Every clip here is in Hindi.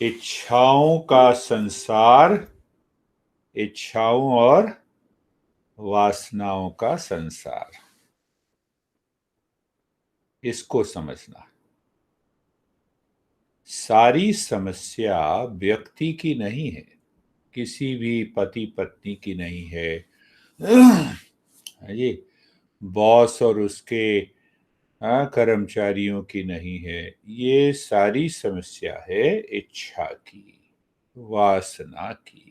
इच्छाओं का संसार, इच्छाओं और वासनाओं का संसार, इसको समझना। सारी समस्या व्यक्ति की नहीं है, किसी भी पति पत्नी की नहीं है, ये बॉस और उसके कर्मचारियों की नहीं है। ये सारी समस्या है इच्छा की, वासना की।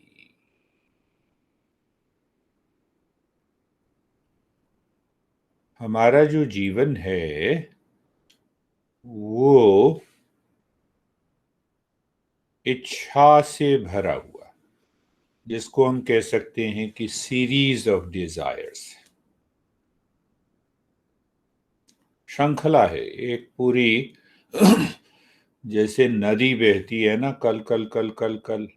हमारा जो जीवन है वो इच्छा से भरा हुआ, जिसको हम कह सकते हैं कि सीरीज ऑफ डिजायर्स, श्रृंखला है एक पूरी। जैसे नदी बहती है ना, कल कल कल कल कल,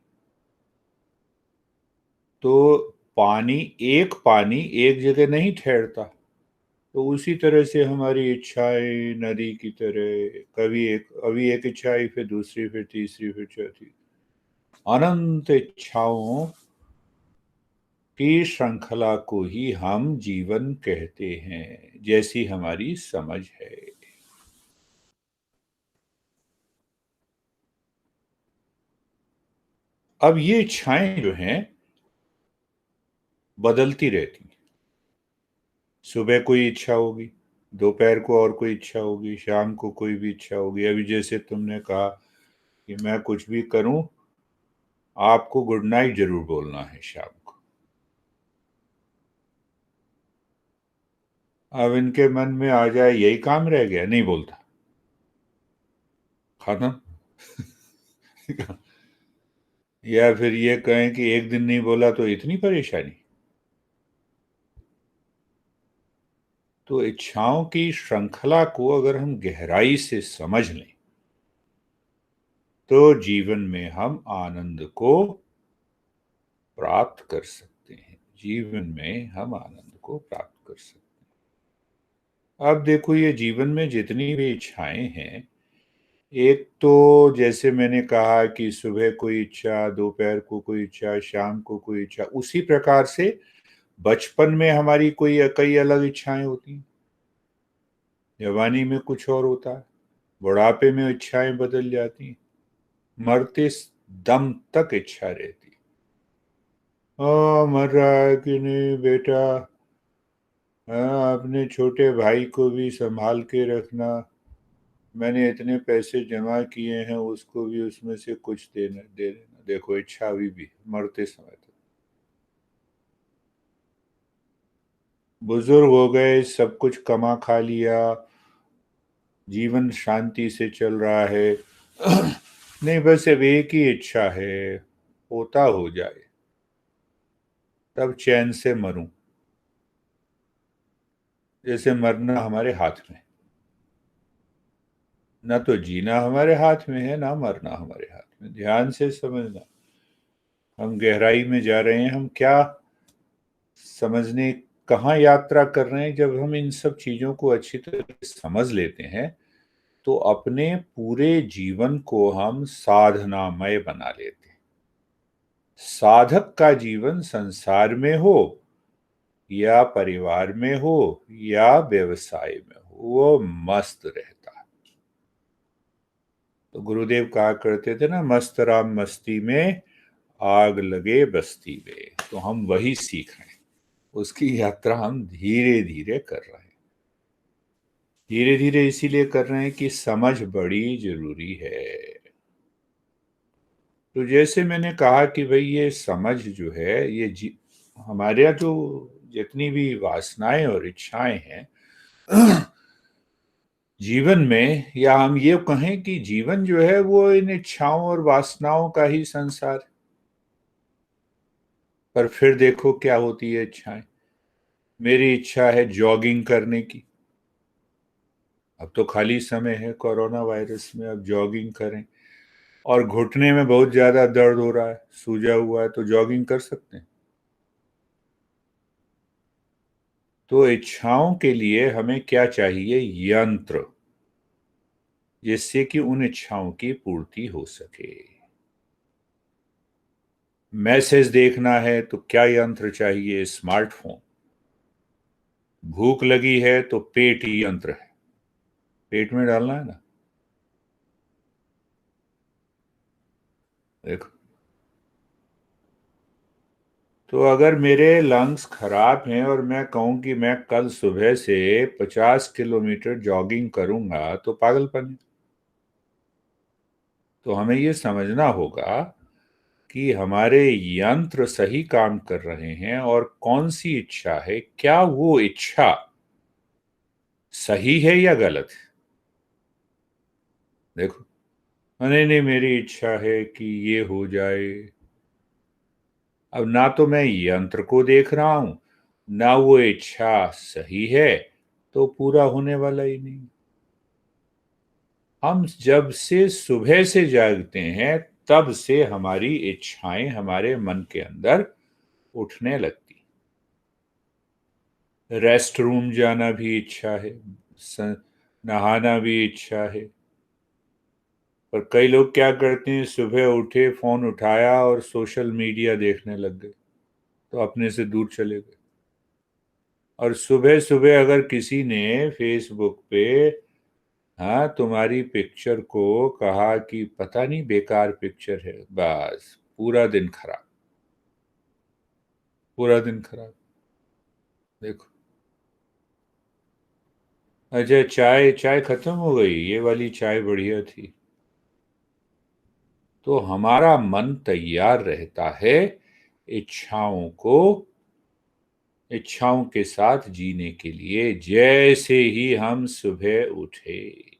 तो पानी एक जगह नहीं ठहरता। तो उसी तरह से हमारी इच्छाएं नदी की तरह, अभी एक इच्छा आई, फिर दूसरी, फिर तीसरी, फिर चौथी, अनंत इच्छाओं की श्रृंखला को ही हम जीवन कहते हैं, जैसी हमारी समझ है। अब ये इच्छाएं जो हैं बदलती रहती हैं। सुबह कोई इच्छा होगी, दोपहर को और कोई इच्छा होगी, शाम को कोई भी इच्छा होगी। अभी जैसे तुमने कहा कि मैं कुछ भी करूं, आपको गुड नाइट जरूर बोलना है शाम को। अब इनके मन में आ जाए यही काम रह गया, नहीं बोलता, खत्म। या फिर ये कहें कि एक दिन नहीं बोला तो इतनी परेशानी। तो इच्छाओं की श्रृंखला को अगर हम गहराई से समझ लें तो जीवन में हम आनंद को प्राप्त कर सकते हैं, जीवन में हम आनंद को प्राप्त कर सकते हैं। अब देखो, ये जीवन में जितनी भी इच्छाएं हैं, एक तो जैसे मैंने कहा कि सुबह कोई इच्छा, दोपहर को कोई इच्छा, शाम को कोई इच्छा, उसी प्रकार से बचपन में हमारी कोई कई अलग इच्छाएं होती हैं, जवानी में कुछ और होता है, बुढ़ापे में इच्छाएं बदल जाती हैं, मरते दम तक इच्छा रहती। मर रहा है कि नहीं बेटा, अपने छोटे भाई को भी संभाल के रखना, मैंने इतने पैसे जमा किए हैं, उसको भी उसमें से कुछ देना दे देना। देखो, इच्छा अभी भी मरते समय तक। बुजुर्ग हो गए, सब कुछ कमा खा लिया, जीवन शांति से चल रहा है, नहीं बस अब एक ही इच्छा है, होता हो जाए, तब चैन से मरूं। जैसे मरना हमारे हाथ में, ना तो जीना हमारे हाथ में है, ना मरना हमारे हाथ में। ध्यान से समझना, हम गहराई में जा रहे हैं, हम क्या समझने, कहाँ यात्रा कर रहे हैं। जब हम इन सब चीजों को अच्छी तरह से समझ लेते हैं तो अपने पूरे जीवन को हम साधनामय बना लेते हैं। साधक का जीवन संसार में हो या परिवार में हो या व्यवसाय में हो, वो मस्त रहता है। तो गुरुदेव कहा करते थे ना, मस्त राम मस्ती में, आग लगे बस्ती में। तो हम वही सीख रहे हैं, उसकी यात्रा हम धीरे धीरे कर रहे हैं। धीरे धीरे इसीलिए कर रहे हैं कि समझ बड़ी जरूरी है। तो जैसे मैंने कहा कि भाई ये समझ जो है, हमारे यहाँ जो जितनी भी वासनाएं और इच्छाएं हैं जीवन में, या हम ये कहें कि जीवन जो है वो इन इच्छाओं और वासनाओं का ही संसार है। पर फिर देखो क्या होती है इच्छाएं। मेरी इच्छा है जॉगिंग करने की, अब तो खाली समय है कोरोना वायरस में, अब जॉगिंग करें। और घुटने में बहुत ज्यादा दर्द हो रहा है, सूजा हुआ है, तो जॉगिंग कर सकते हैं। तो इच्छाओं के लिए हमें क्या चाहिए? यंत्र, जिससे कि उन इच्छाओं की पूर्ति हो सके। मैसेज देखना है तो क्या यंत्र चाहिए? स्मार्टफोन। भूख लगी है तो पेट ही यंत्र है, पेट में डालना है ना। देखो, तो अगर मेरे लंग्स खराब हैं और मैं कहूं कि मैं कल सुबह से 50 किलोमीटर जॉगिंग करूंगा तो पागलपन है। तो हमें ये समझना होगा कि हमारे यंत्र सही काम कर रहे हैं और कौन सी इच्छा है, क्या वो इच्छा सही है या गलत है। देखो, नहीं नहीं, मेरी इच्छा है कि ये हो जाए। अब ना तो मैं यंत्र को देख रहा हूं, ना वो इच्छा सही है, तो पूरा होने वाला ही नहीं। हम जब से सुबह से जागते हैं तब से हमारी इच्छाएं हमारे मन के अंदर उठने लगती। रेस्ट रूम जाना भी इच्छा है, नहाना भी इच्छा है। पर कई लोग क्या करते हैं, सुबह उठे, फोन उठाया और सोशल मीडिया देखने लग गए, तो अपने से दूर चले गए। और सुबह सुबह अगर किसी ने फेसबुक पे, हाँ, तुम्हारी पिक्चर को कहा कि पता नहीं बेकार पिक्चर है, बस पूरा दिन खराब, पूरा दिन खराब। देखो, अच्छा, चाय चाय खत्म हो गई, ये वाली चाय बढ़िया थी। तो हमारा मन तैयार रहता है इच्छाओं को, इच्छाओं के साथ जीने के लिए। जैसे ही हम सुबह उठे,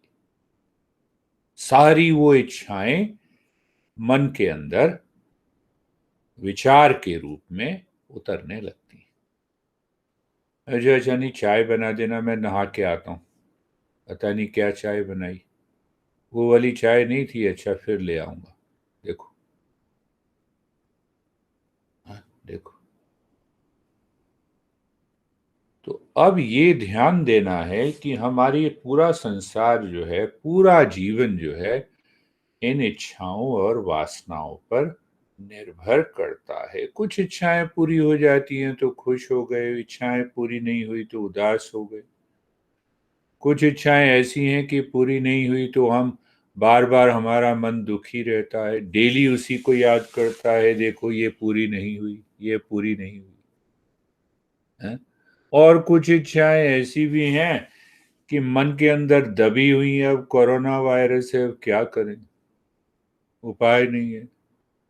सारी वो इच्छाएं मन के अंदर विचार के रूप में उतरने लगती। अच्छा अच्छा, नहीं, चाय बना देना, मैं नहा के आता हूँ। पता नहीं क्या चाय बनाई, वो वाली चाय नहीं थी, अच्छा फिर ले आऊंगा। देखो, हाँ, देखो। तो अब ये ध्यान देना है कि हमारी पूरा संसार जो है, पूरा जीवन जो है, इन इच्छाओं और वासनाओं पर निर्भर करता है। कुछ इच्छाएं पूरी हो जाती हैं तो खुश हो गए, इच्छाएं पूरी नहीं हुई तो उदास हो गए। कुछ इच्छाएं ऐसी हैं कि पूरी नहीं हुई तो हम बार बार, हमारा मन दुखी रहता है, डेली उसी को याद करता है, देखो ये पूरी नहीं हुई, ये पूरी नहीं हुई है। और कुछ इच्छाएं ऐसी भी हैं कि मन के अंदर दबी हुई है, अब कोरोना वायरस है, अब क्या करें, उपाय नहीं है।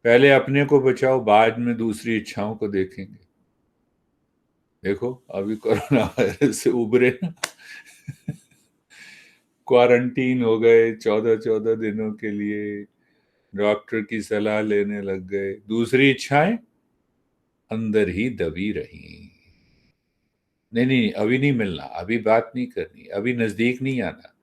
पहले अपने को बचाओ, बाद में दूसरी इच्छाओं को देखेंगे। देखो, अभी कोरोना वायरस से उबरे ना, क्वारंटीन हो गए 14-14 दिनों के लिए, डॉक्टर की सलाह लेने लग गए, दूसरी इच्छाएं अंदर ही दबी रही। नहीं नहीं, अभी नहीं मिलना, अभी बात नहीं करनी, अभी नजदीक नहीं आना।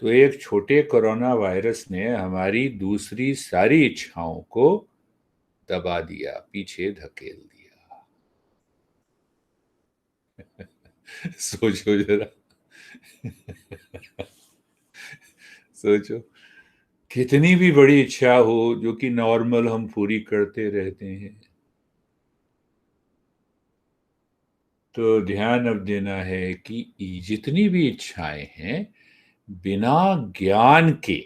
तो एक छोटे कोरोना वायरस ने हमारी दूसरी सारी इच्छाओं को दबा दिया, पीछे धकेल दिया। सोचो जरा, सोचो, कितनी भी बड़ी इच्छा हो जो कि नॉर्मल हम पूरी करते रहते हैं, तो ध्यान अब देना है कि जितनी भी इच्छाएं हैं, बिना ज्ञान के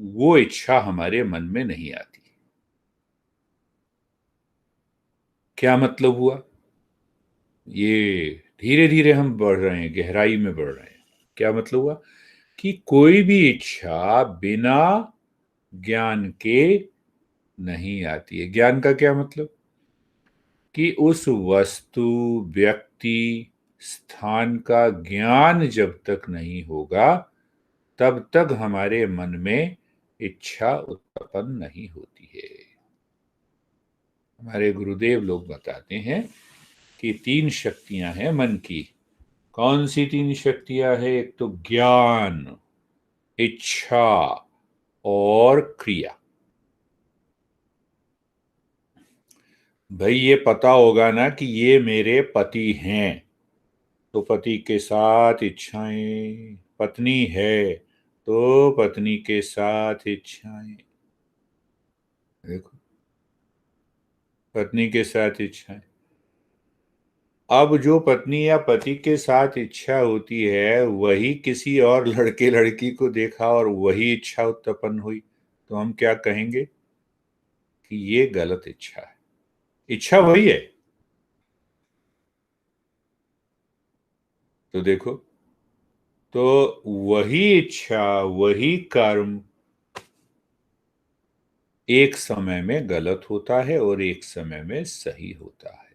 वो इच्छा हमारे मन में नहीं आती। क्या मतलब हुआ? ये धीरे धीरे हम बढ़ रहे हैं, गहराई में बढ़ रहे हैं। क्या मतलब हुआ? कि कोई भी इच्छा बिना ज्ञान के नहीं आती है। ज्ञान का क्या मतलब? कि उस वस्तु, व्यक्ति, स्थान का ज्ञान जब तक नहीं होगा, तब तक हमारे मन में इच्छा उत्पन्न नहीं होती है। हमारे गुरुदेव लोग बताते हैं कि 3 शक्तियां हैं मन की। कौन सी 3 शक्तियां हैं? एक तो ज्ञान, इच्छा और क्रिया। भाई, ये पता होगा ना कि ये मेरे पति हैं, तो पति के साथ इच्छाएं, पत्नी है तो पत्नी के साथ इच्छाएं। देखो, पत्नी के साथ इच्छाएं। अब जो पत्नी या पति के साथ इच्छा होती है वही किसी और लड़के लड़की को देखा और वही इच्छा उत्पन्न हुई, तो हम क्या कहेंगे कि ये गलत इच्छा है। इच्छा वही है। तो देखो, तो वही इच्छा, वही कर्म एक समय में गलत होता है और एक समय में सही होता है।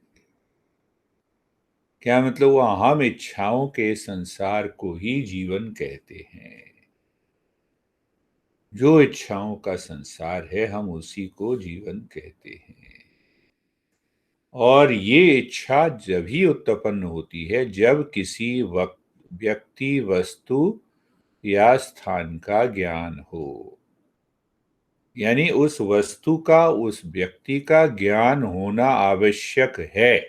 क्या मतलब? वो हम इच्छाओं के संसार को ही जीवन कहते हैं। जो इच्छाओं का संसार है हम उसी को जीवन कहते हैं। और ये इच्छा जब ही उत्पन्न होती है जब किसी व्यक्ति, वस्तु या स्थान का ज्ञान हो। यानी उस वस्तु का, उस व्यक्ति का ज्ञान होना आवश्यक है।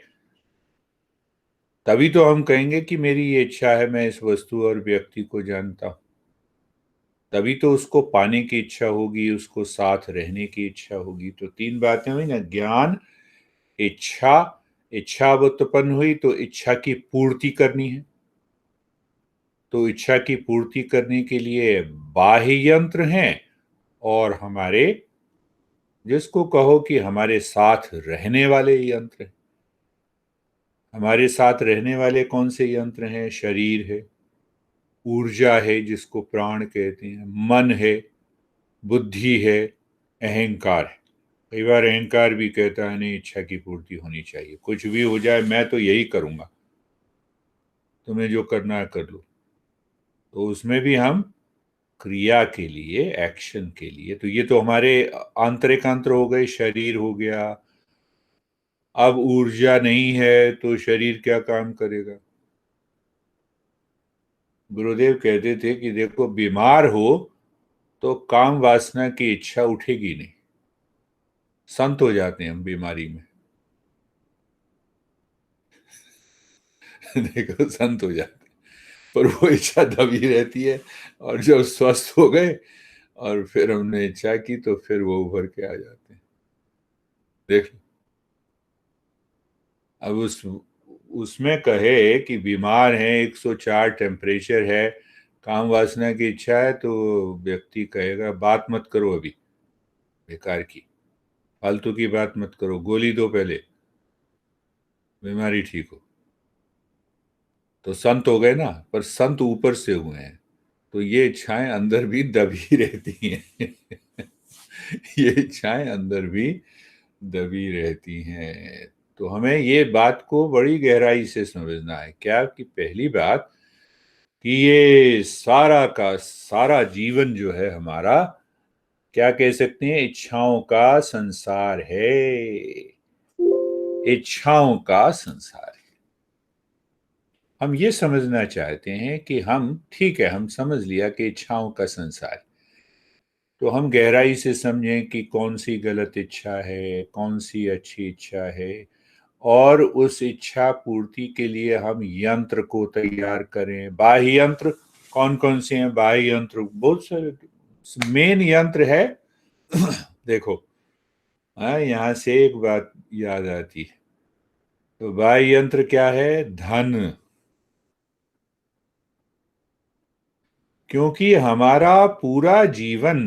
तभी तो हम कहेंगे कि मेरी ये इच्छा है, मैं इस वस्तु और व्यक्ति को जानता हूं। तभी तो उसको पाने की इच्छा होगी, उसको साथ रहने की इच्छा होगी। तो तीन बातें हुई ना, ज्ञान, इच्छा। इच्छा अब उत्पन्न हुई तो इच्छा की पूर्ति करनी है। तो इच्छा की पूर्ति करने के लिए बाह्य यंत्र हैं और हमारे, जिसको कहो कि हमारे साथ रहने वाले यंत्र हैं। हमारे साथ रहने वाले कौन से यंत्र हैं? शरीर है, ऊर्जा है जिसको प्राण कहते हैं, मन है, बुद्धि है, अहंकार है। कई बार अहंकार भी कहता है नहीं, इच्छा की पूर्ति होनी चाहिए, कुछ भी हो जाए मैं तो यही करूंगा, तुम्हें जो करना है कर लो। तो उसमें भी हम क्रिया के लिए, एक्शन के लिए, तो ये तो हमारे आंतरिक अंतर हो गए, शरीर हो गया। अब ऊर्जा नहीं है तो शरीर क्या काम करेगा? गुरुदेव कहते थे कि देखो, बीमार हो तो काम वासना की इच्छा उठेगी नहीं। संत हो जाते हैं हम बीमारी में। देखो, संत हो जाते हैं, पर वो इच्छा दबी रहती है। और जब स्वस्थ हो गए और फिर हमने इच्छा की तो फिर वो उभर के आ जाते हैं। देख लो। अब उसमें कहे कि बीमार है, 104 टेम्परेचर है, काम वासना की इच्छा है, तो व्यक्ति कहेगा बात मत करो अभी, बेकार की, फालतू की बात मत करो, गोली दो पहले, बीमारी ठीक हो। तो संत हो गए ना, पर संत ऊपर से हुए हैं। तो ये इच्छाएं अंदर भी दबी रहती हैं। ये इच्छाएं अंदर भी दबी रहती हैं। तो हमें ये बात को बड़ी गहराई से समझना है। क्या कि पहली बात कि ये सारा का सारा जीवन जो है हमारा, क्या कह सकते हैं, इच्छाओं का संसार है। इच्छाओं का संसार है। हम ये समझना चाहते हैं कि हम, ठीक है, हम समझ लिया कि इच्छाओं का संसार, तो हम गहराई से समझें कि कौन सी गलत इच्छा है, कौन सी अच्छी इच्छा है, और उस इच्छा पूर्ति के लिए हम यंत्र को तैयार करें। बाह्य यंत्र कौन कौन से हैं? बाह्य यंत्र बहुत सारे। मेन यंत्र है देखो, हाँ, यहां से एक बात याद आती है। तो बाह्य यंत्र क्या है? धन। क्योंकि हमारा पूरा जीवन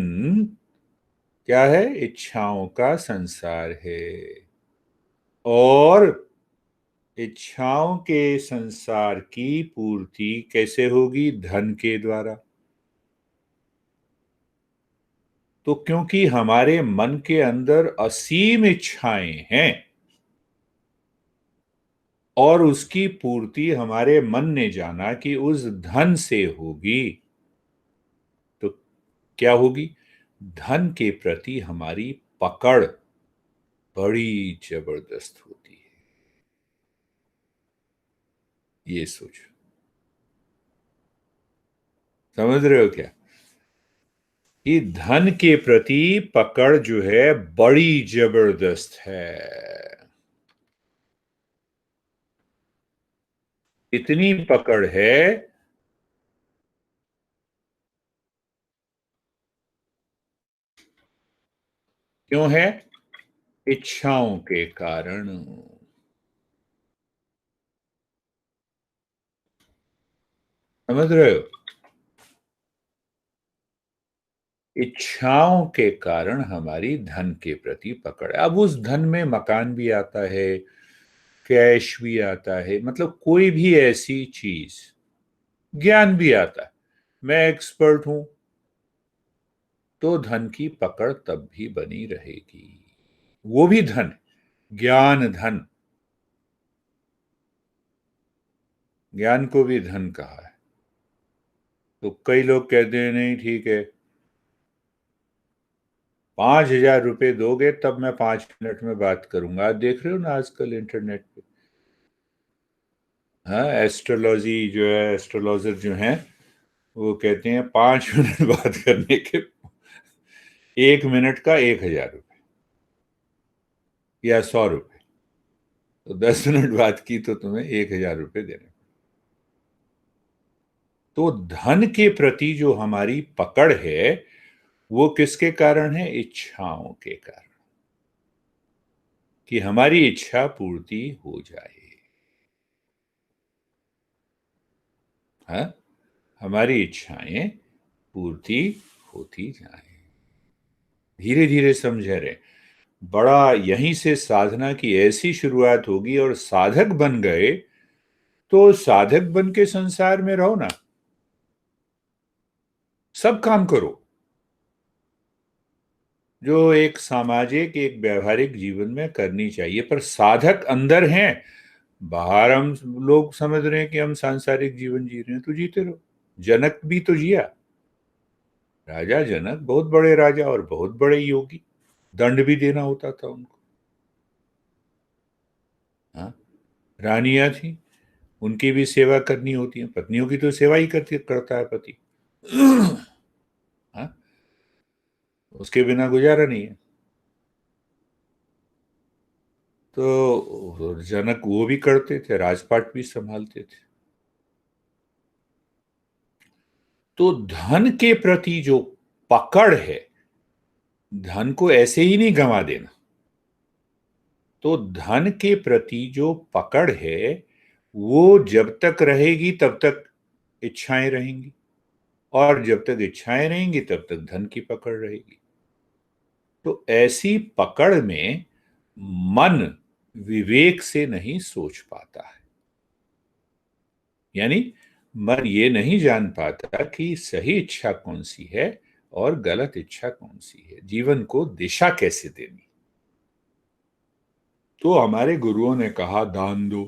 क्या है? इच्छाओं का संसार है। और इच्छाओं के संसार की पूर्ति कैसे होगी? धन के द्वारा। तो क्योंकि हमारे मन के अंदर असीम इच्छाएं हैं और उसकी पूर्ति हमारे मन ने जाना कि उस धन से होगी, तो क्या होगी? धन के प्रति हमारी पकड़ बड़ी जबरदस्त होती है। ये सोचो, समझ रहे हो क्या? कि धन के प्रति पकड़ जो है बड़ी जबरदस्त है। इतनी पकड़ है। क्यों है? इच्छाओं के कारण। समझ रहे हो? इच्छाओं के कारण हमारी धन के प्रति पकड़ है। अब उस धन में मकान भी आता है, कैश भी आता है, मतलब कोई भी ऐसी चीज, ज्ञान भी आता है। मैं एक्सपर्ट हूं तो धन की पकड़ तब भी बनी रहेगी। वो भी धन, ज्ञान धन, ज्ञान को भी धन कहा है। तो कई लोग कहते हैं नहीं ठीक है, 5,000 रुपये दोगे तब मैं 5 मिनट में बात करूंगा। आप देख रहे हो ना आजकल इंटरनेट पे, हाँ, एस्ट्रोलॉजी जो है, एस्ट्रोलॉजर जो हैं, वो कहते हैं 5 मिनट बात करने के 1 मिनट का 1,000 रुपये या 100 रुपये। तो 10 मिनट बात की तो तुम्हें 1,000 रुपये देने। तो धन के प्रति जो हमारी पकड़ है वो किसके कारण है? इच्छाओं के कारण, कि हमारी इच्छा पूर्ति हो जाए। हाँ, हमारी इच्छाएं पूर्ति होती जाए। धीरे धीरे समझ रहे, बड़ा यहीं से साधना की ऐसी शुरुआत होगी। और साधक बन गए तो साधक बन के संसार में रहो ना, सब काम करो जो एक सामाजिक, एक व्यवहारिक जीवन में करनी चाहिए। पर साधक अंदर हैं, बाहर हम लोग समझ रहे हैं कि हम सांसारिक जीवन जी रहे हैं, तो जीते रहो। जनक भी तो जिया, राजा जनक बहुत बड़े राजा और बहुत बड़े योगी, दंड भी देना होता था उनको। हाँ, रानियां थी, उनकी भी सेवा करनी होती है, पत्नियों की तो सेवा ही करता है पति। हाँ, उसके बिना गुजारा नहीं है। तो जनक वो भी करते थे, राजपाट भी संभालते थे। तो धन के प्रति जो पकड़ है, धन को ऐसे ही नहीं गंवा देना। तो धन के प्रति जो पकड़ है वो जब तक रहेगी तब तक इच्छाएं रहेंगी, और जब तक इच्छाएं रहेंगी तब तक धन की पकड़ रहेगी। तो ऐसी पकड़ में मन विवेक से नहीं सोच पाता है। यानी मन ये नहीं जान पाता कि सही इच्छा कौन सी है और गलत इच्छा कौन सी है, जीवन को दिशा कैसे देनी। तो हमारे गुरुओं ने कहा दान दो।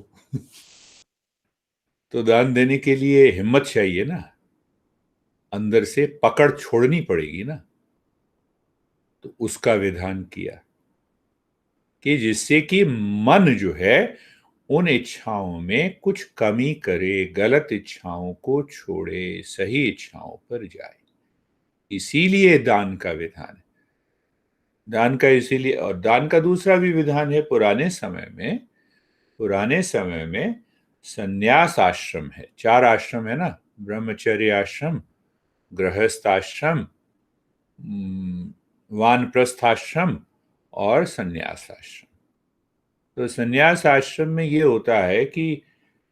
तो दान देने के लिए हिम्मत चाहिए ना, अंदर से पकड़ छोड़नी पड़ेगी ना। तो उसका विधान किया कि जिससे कि मन जो है उन इच्छाओं में कुछ कमी करे, गलत इच्छाओं को छोड़े, सही इच्छाओं पर जाए। इसीलिए दान का विधान है। दान का इसीलिए, और दान का दूसरा भी विधान है। पुराने समय में संन्यास आश्रम है, 4 आश्रम है ना, ब्रह्मचर्य आश्रम, गृहस्थ आश्रम, वानप्रस्थ आश्रम और संन्यास आश्रम। तो संन्यास आश्रम में ये होता है कि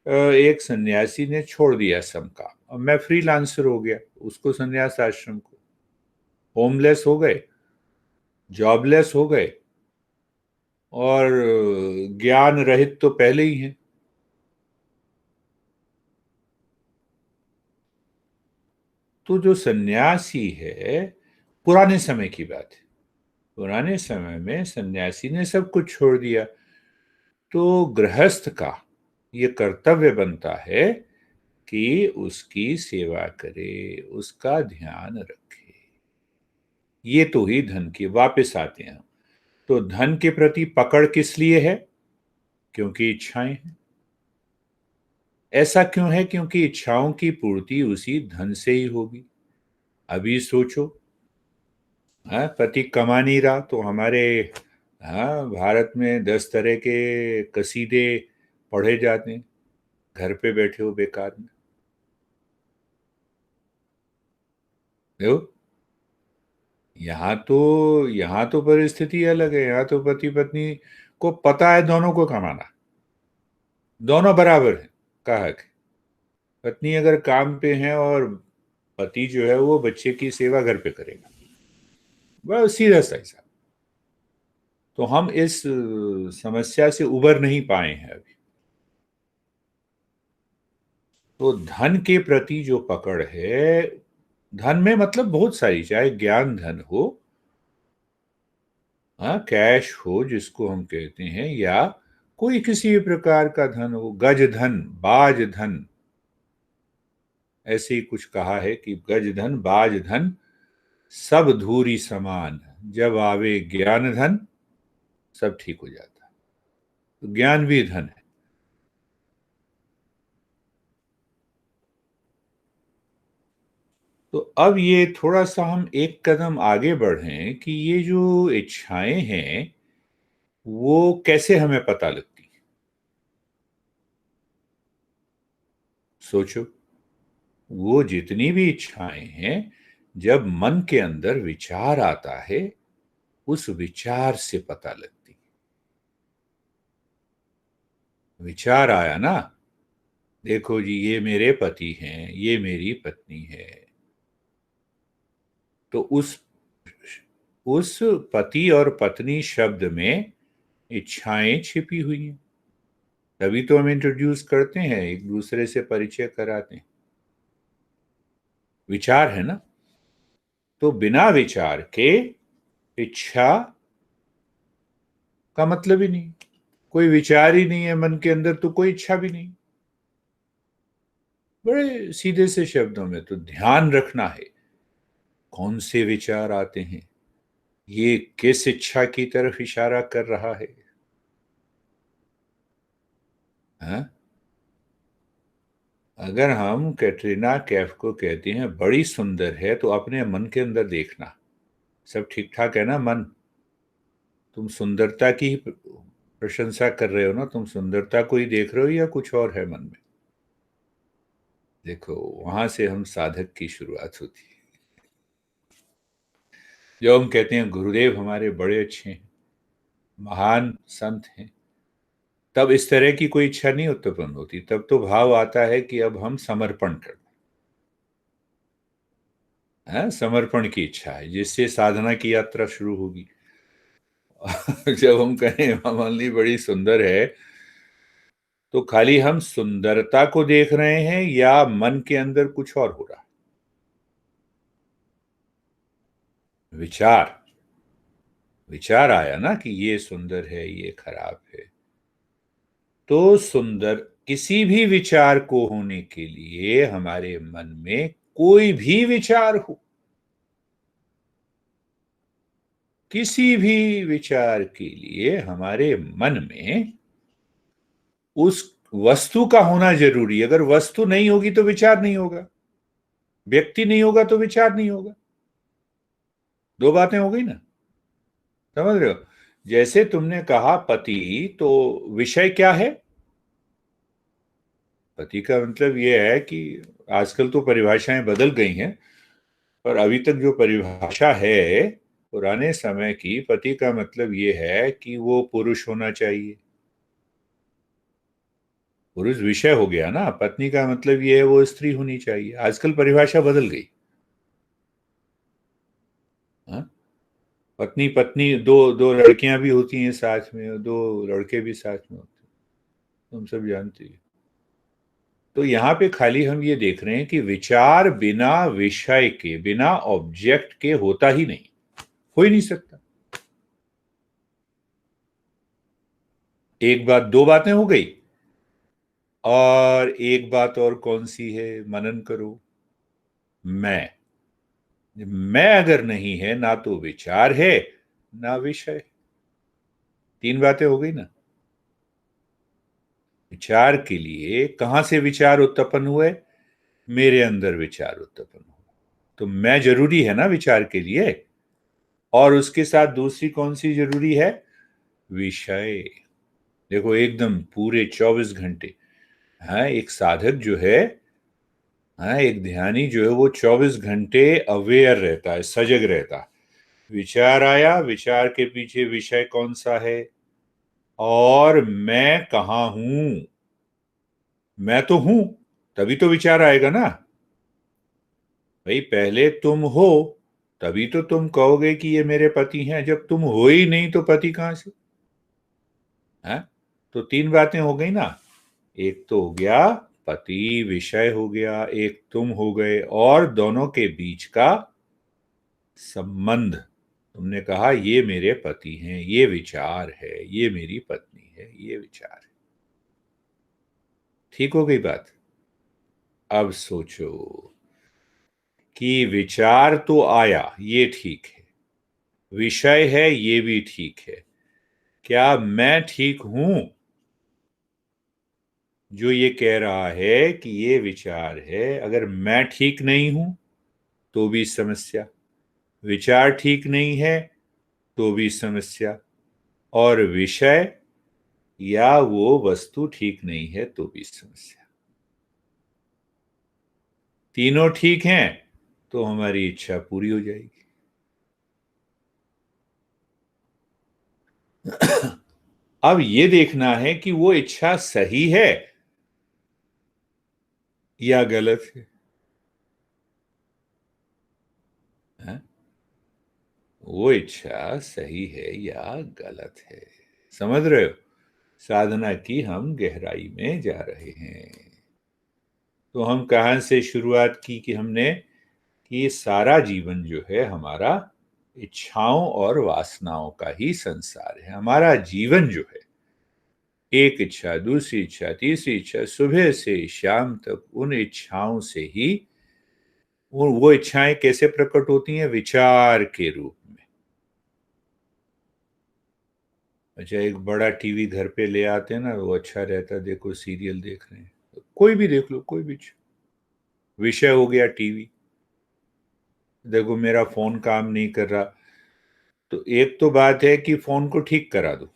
एक सन्यासी ने छोड़ दिया सब काम, अब मैं फ्रीलांसर हो गया, उसको संन्यास आश्रम को, होमलेस हो गए, जॉबलेस हो गए, और ज्ञान रहित तो पहले ही हैं। तो जो सन्यासी है, पुराने समय की बात है, पुराने समय में सन्यासी ने सब कुछ छोड़ दिया। तो गृहस्थ का ये कर्तव्य बनता है कि उसकी सेवा करे, उसका ध्यान रखे। ये तो ही धन की, वापस आते हैं हम। तो धन के प्रति पकड़ किस लिए है? क्योंकि इच्छाएं हैं। ऐसा क्यों है? क्योंकि इच्छाओं की पूर्ति उसी धन से ही होगी। अभी सोचो, हाँ, पति कमा नहीं रहा तो हमारे, हाँ, भारत में 10 तरह के कसीदे पढ़े जाते हैं, घर पे बैठे हो बेकार में। देखो, यहाँ तो परिस्थिति अलग है। यहाँ तो पति पत्नी को पता है दोनों को कमाना, दोनों बराबर है का हक है। पत्नी अगर काम पे है और पति जो है वो बच्चे की सेवा घर पे करेगा, बस सीधा सा हिसाब। तो हम इस समस्या से उबर नहीं पाए हैं अभी। तो धन के प्रति जो पकड़ है, धन में मतलब बहुत सारी, चाहे ज्ञान धन हो, हाँ, कैश हो जिसको हम कहते हैं, या कोई किसी भी प्रकार का धन हो, गज धन, बाज धन, ऐसे ही कुछ कहा है कि गज धन बाज धन सब धूरी समान, जब आवे ज्ञान धन सब ठीक हो जाता है। तो ज्ञान भी धन है। तो अब ये थोड़ा सा हम एक कदम आगे बढ़ें कि ये जो इच्छाएं हैं वो कैसे हमें पता लगती हैं। सोचो, वो जितनी भी इच्छाएं हैं, जब मन के अंदर विचार आता है, उस विचार से पता लगती। विचार आया ना, देखो जी ये मेरे पति हैं, ये मेरी पत्नी है, तो उस पति और पत्नी शब्द में इच्छाएं छिपी हुई हैं। तभी तो हम इंट्रोड्यूस करते हैं, एक दूसरे से परिचय कराते हैं। विचार है ना। तो बिना विचार के इच्छा का मतलब ही नहीं। कोई विचार ही नहीं है मन के अंदर तो कोई इच्छा भी नहीं। बड़े सीधे से शब्दों में तो ध्यान रखना है कौन से विचार आते हैं, ये किस इच्छा की तरफ इशारा कर रहा है। हाँ? अगर हम कैटरीना कैफ को कहते हैं बड़ी सुंदर है, तो अपने मन के अंदर देखना सब ठीक ठाक है ना मन। तुम सुंदरता की ही प्रशंसा कर रहे हो ना, तुम सुंदरता को ही देख रहे हो या कुछ और है मन में। देखो, वहां से हम साधक की शुरुआत होती है। जो हम कहते हैं गुरुदेव हमारे बड़े अच्छे हैं, महान संत हैं, तब इस तरह की कोई इच्छा नहीं उत्पन्न होती। तब तो भाव आता है कि अब हम समर्पण कर, है समर्पण की इच्छा है जिससे साधना की यात्रा शुरू होगी। जब हम कहें मामली बड़ी सुंदर है, तो खाली हम सुंदरता को देख रहे हैं या मन के अंदर कुछ और हो रहा है। विचार, विचार आया ना कि ये सुंदर है ये खराब है। तो सुंदर किसी भी विचार को होने के लिए हमारे मन में कोई भी विचार हो, किसी भी विचार के लिए हमारे मन में उस वस्तु का होना जरूरी है। अगर वस्तु नहीं होगी तो विचार नहीं होगा, व्यक्ति नहीं होगा तो विचार नहीं होगा। दो बातें हो गई ना, समझ रहे हो। जैसे तुमने कहा पति, तो विषय क्या है। पति का मतलब यह है कि आजकल तो परिभाषाएं बदल गई हैं, पर अभी तक जो परिभाषा है पुराने समय की, पति का मतलब यह है कि वो पुरुष होना चाहिए। पुरुष विषय हो गया ना, पत्नी का मतलब यह है वो स्त्री होनी चाहिए। आजकल परिभाषा बदल गई। हाँ? पत्नी पत्नी, दो दो लड़कियां भी होती हैं साथ में, दो लड़के भी साथ में होते हैं, तुम सब जानते हैं। तो यहाँ पे खाली हम ये देख रहे हैं कि विचार बिना विषय के, बिना ऑब्जेक्ट के होता ही नहीं, हो ही नहीं सकता। एक बात, दो बातें हो गई। और एक बात और कौन सी है, मनन करो। मैं मैं अगर नहीं है, ना तो विचार है ना विषय। तीन बातें हो गई ना। विचार के लिए कहां से विचार उत्पन्न हुए, मेरे अंदर विचार उत्पन्न हुए, तो मैं जरूरी है ना विचार के लिए। और उसके साथ दूसरी कौन सी जरूरी है, विषय। देखो एकदम पूरे 24 घंटे, हाँ, एक साधक जो है, हाँ, एक ध्यानी जो है वो 24 घंटे अवेयर रहता है, सजग रहता है। विचार आया, विचार के पीछे विषय कौन सा है, और मैं कहाँ हूं। मैं तो हूं, तभी तो विचार आएगा ना। भाई पहले तुम हो, तभी तो तुम कहोगे कि ये मेरे पति हैं। जब तुम हो ही नहीं तो पति कहां से है? तो तीन बातें हो गई ना। एक तो हो गया पति, विषय हो गया, एक तुम हो गए, और दोनों के बीच का संबंध। तुमने कहा ये मेरे पति हैं, ये विचार है, ये मेरी पत्नी है, ये विचार है। ठीक हो गई बात। अब सोचो कि विचार तो आया, ये ठीक है, विषय है, ये भी ठीक है। क्या मैं ठीक हूं जो ये कह रहा है कि ये विचार है? अगर मैं ठीक नहीं हूं तो भी समस्या, विचार ठीक नहीं है तो भी समस्या, और विषय या वो वस्तु ठीक नहीं है तो भी समस्या। तीनों ठीक हैं तो हमारी इच्छा पूरी हो जाएगी। अब ये देखना है कि वो इच्छा सही है या गलत है। हाँ? वो इच्छा सही है या गलत है। समझ रहे हो? साधना की हम गहराई में जा रहे हैं। तो हम कहां से शुरुआत की कि हमने कि ये सारा जीवन जो है हमारा इच्छाओं और वासनाओं का ही संसार है। हमारा जीवन जो है, एक इच्छा, दूसरी इच्छा, तीसरी इच्छा, सुबह से शाम तक उन इच्छाओं से ही। वो इच्छाएं कैसे प्रकट होती हैं? विचार के रूप में। अच्छा, एक बड़ा टीवी घर पे ले आते हैं ना, वो अच्छा रहता है, देखो सीरियल देख रहे हैं, कोई भी देख लो, कोई भी। विषय हो गया टीवी। देखो मेरा फोन काम नहीं कर रहा, तो एक तो बात है कि फोन को ठीक करा दो,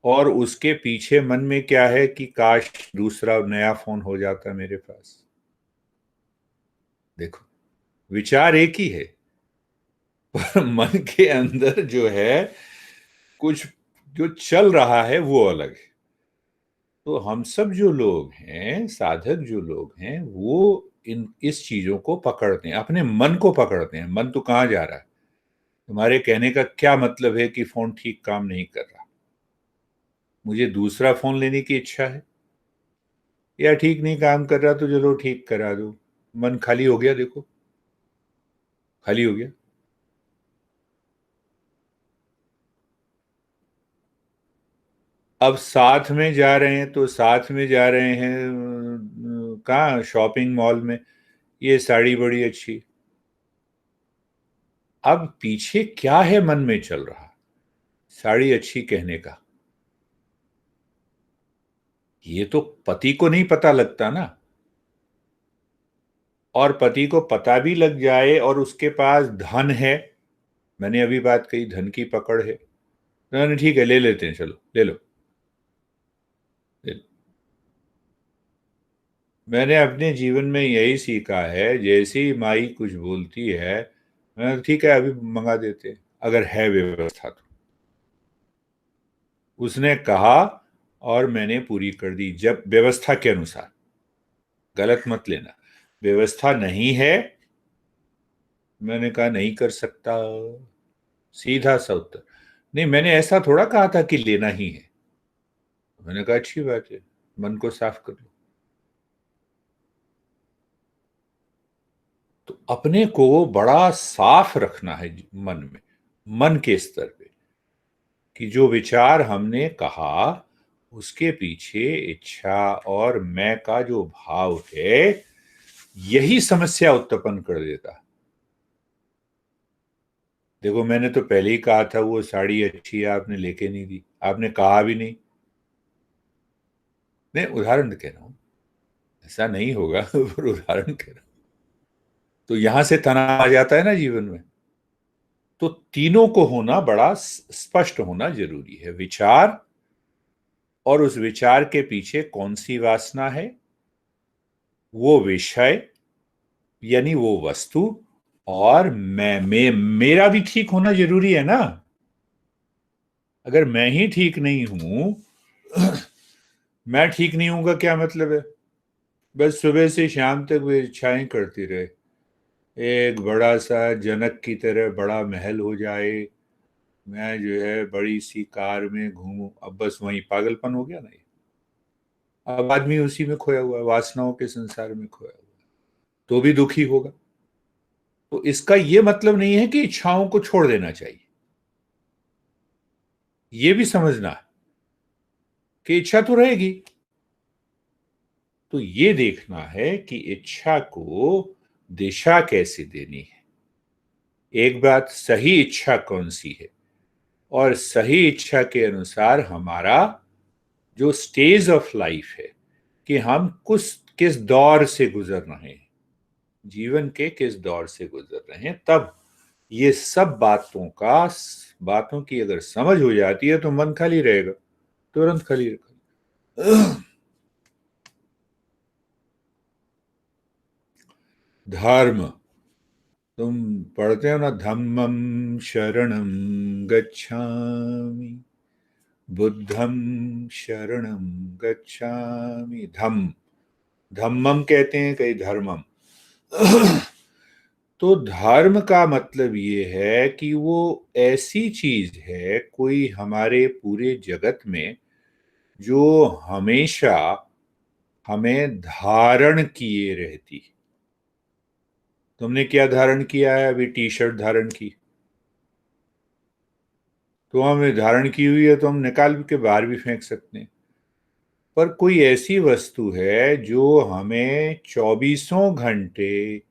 और उसके पीछे मन में क्या है कि काश दूसरा नया फोन हो जाता मेरे पास। देखो, विचार एक ही है, पर मन के अंदर जो है कुछ जो चल रहा है वो अलग है। तो हम सब जो लोग हैं, साधक जो लोग हैं, वो इन इस चीजों को पकड़ते हैं, अपने मन को पकड़ते हैं। मन तो कहाँ जा रहा है? तुम्हारे कहने का क्या मतलब है कि फोन ठीक काम नहीं कर रहा? मुझे दूसरा फोन लेने की इच्छा है, या ठीक नहीं काम कर रहा तो चलो ठीक करा दो। मन खाली हो गया, देखो खाली हो गया। अब साथ में जा रहे हैं तो साथ में जा रहे हैं कहाँ? शॉपिंग मॉल में। ये साड़ी बड़ी अच्छी। अब पीछे क्या है मन में चल रहा? साड़ी अच्छी कहने का। ये तो पति को नहीं पता लगता ना। और पति को पता भी लग जाए और उसके पास धन है, मैंने अभी बात कही, धन की पकड़ है, नहीं ठीक है ले लेते हैं, चलो ले लो, ले लो। मैंने अपने जीवन में यही सीखा है, जैसी माई कुछ बोलती है, मैं ठीक है अभी मंगा देते हैं, अगर है व्यवस्था तो। उसने कहा और मैंने पूरी कर दी, जब व्यवस्था के अनुसार। गलत मत लेना। व्यवस्था नहीं है, मैंने कहा नहीं कर सकता, सीधा सा उत्तर। नहीं, मैंने ऐसा थोड़ा कहा था कि लेना ही है। मैंने कहा अच्छी बात है, मन को साफ कर लो। तो अपने को बड़ा साफ रखना है मन में, मन के स्तर पे, कि जो विचार हमने कहा उसके पीछे इच्छा और मैं का जो भाव है, यही समस्या उत्पन्न कर देता। देखो मैंने तो पहले ही कहा था वो साड़ी अच्छी है, आपने लेके नहीं दी, आपने कहा भी नहीं। नहीं, उदाहरण कह रहा हूं, ऐसा नहीं होगा पर उदाहरण कह रहा हूं। तो यहां से तनाव आ जाता है ना जीवन में। तो तीनों को होना बड़ा स्पष्ट होना जरूरी है। विचार, और उस विचार के पीछे कौन सी वासना है, वो विषय यानी वो वस्तु, और मेरा भी ठीक होना जरूरी है ना। अगर मैं ही ठीक नहीं हूं, मैं ठीक नहीं हूंगा क्या मतलब है? बस सुबह से शाम तक वे इच्छाएं करती रहे, एक बड़ा सा जनक की तरह बड़ा महल हो जाए, मैं जो है बड़ी सी कार में घूमूं। अब बस वही पागलपन हो गया ना ये। अब आदमी उसी में खोया हुआ है, वासनाओं के संसार में खोया हुआ है, तो भी दुखी होगा। तो इसका ये मतलब नहीं है कि इच्छाओं को छोड़ देना चाहिए, ये भी समझना है कि इच्छा तो रहेगी। तो ये देखना है कि इच्छा को दिशा कैसे देनी है। एक बात, सही इच्छा कौन सी है, और सही इच्छा के अनुसार हमारा जो स्टेज ऑफ लाइफ है, कि हम किस दौर से गुजर रहे हैं, जीवन के किस दौर से गुजर रहे हैं, तब ये सब बातों की अगर समझ हो जाती है तो मन खाली रहेगा, तुरंत खाली रहेगा। धर्म, तुम पढ़ते हो ना, धम्मम शरणम गच्छामि, बुद्धम शरणम गच्छामि। धम्मम कहते हैं, कहीं धर्मम। तो धर्म का मतलब ये है कि वो ऐसी चीज है कोई हमारे पूरे जगत में, जो हमेशा हमें धारण किए रहती। तुमने क्या धारण किया है? अभी टी शर्ट धारण की, तो हमें धारण की हुई है तो हम निकाल के बाहर भी फेंक सकते हैं। पर कोई ऐसी वस्तु है जो हमें चौबीसों घंटे,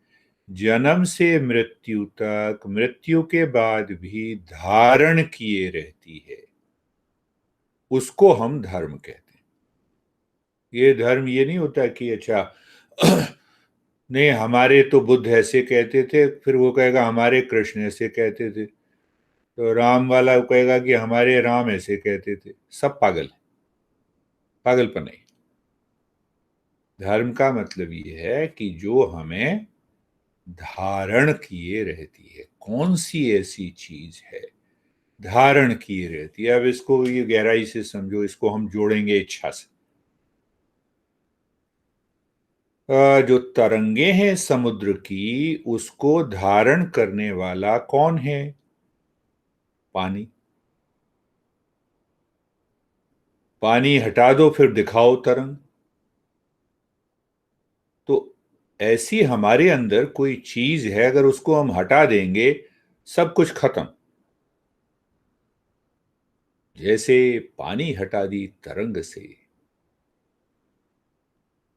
जन्म से मृत्यु तक, मृत्यु के बाद भी धारण किए रहती है, उसको हम धर्म कहते हैं। ये धर्म ये नहीं होता कि अच्छा नहीं हमारे तो बुद्ध ऐसे कहते थे, फिर वो कहेगा हमारे कृष्ण ऐसे कहते थे, तो राम वाला कहेगा कि हमारे राम ऐसे कहते थे। सब पागल है, पागलपन नहीं। धर्म का मतलब ये है कि जो हमें धारण किए रहती है, कौन सी ऐसी चीज है धारण किए रहती है। अब इसको ये गहराई से समझो, इसको हम जोड़ेंगे इच्छा से। जो तरंगे हैं समुद्र की, उसको धारण करने वाला कौन है? पानी। पानी हटा दो फिर दिखाओ तरंग। तो ऐसी हमारे अंदर कोई चीज है, अगर उसको हम हटा देंगे सब कुछ खत्म। जैसे पानी हटा दी तरंग से,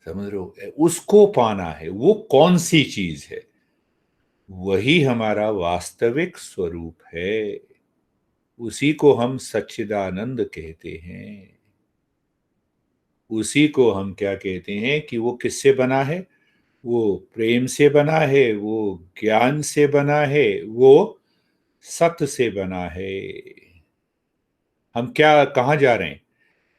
समझ रहे हो? उसको पाना है, वो कौन सी चीज है? वही हमारा वास्तविक स्वरूप है, उसी को हम सच्चिदानंद कहते हैं। उसी को हम क्या कहते हैं कि वो किससे बना है? वो प्रेम से बना है, वो ज्ञान से बना है, वो सत्य से बना है। हम क्या कहाँ जा रहे हैं?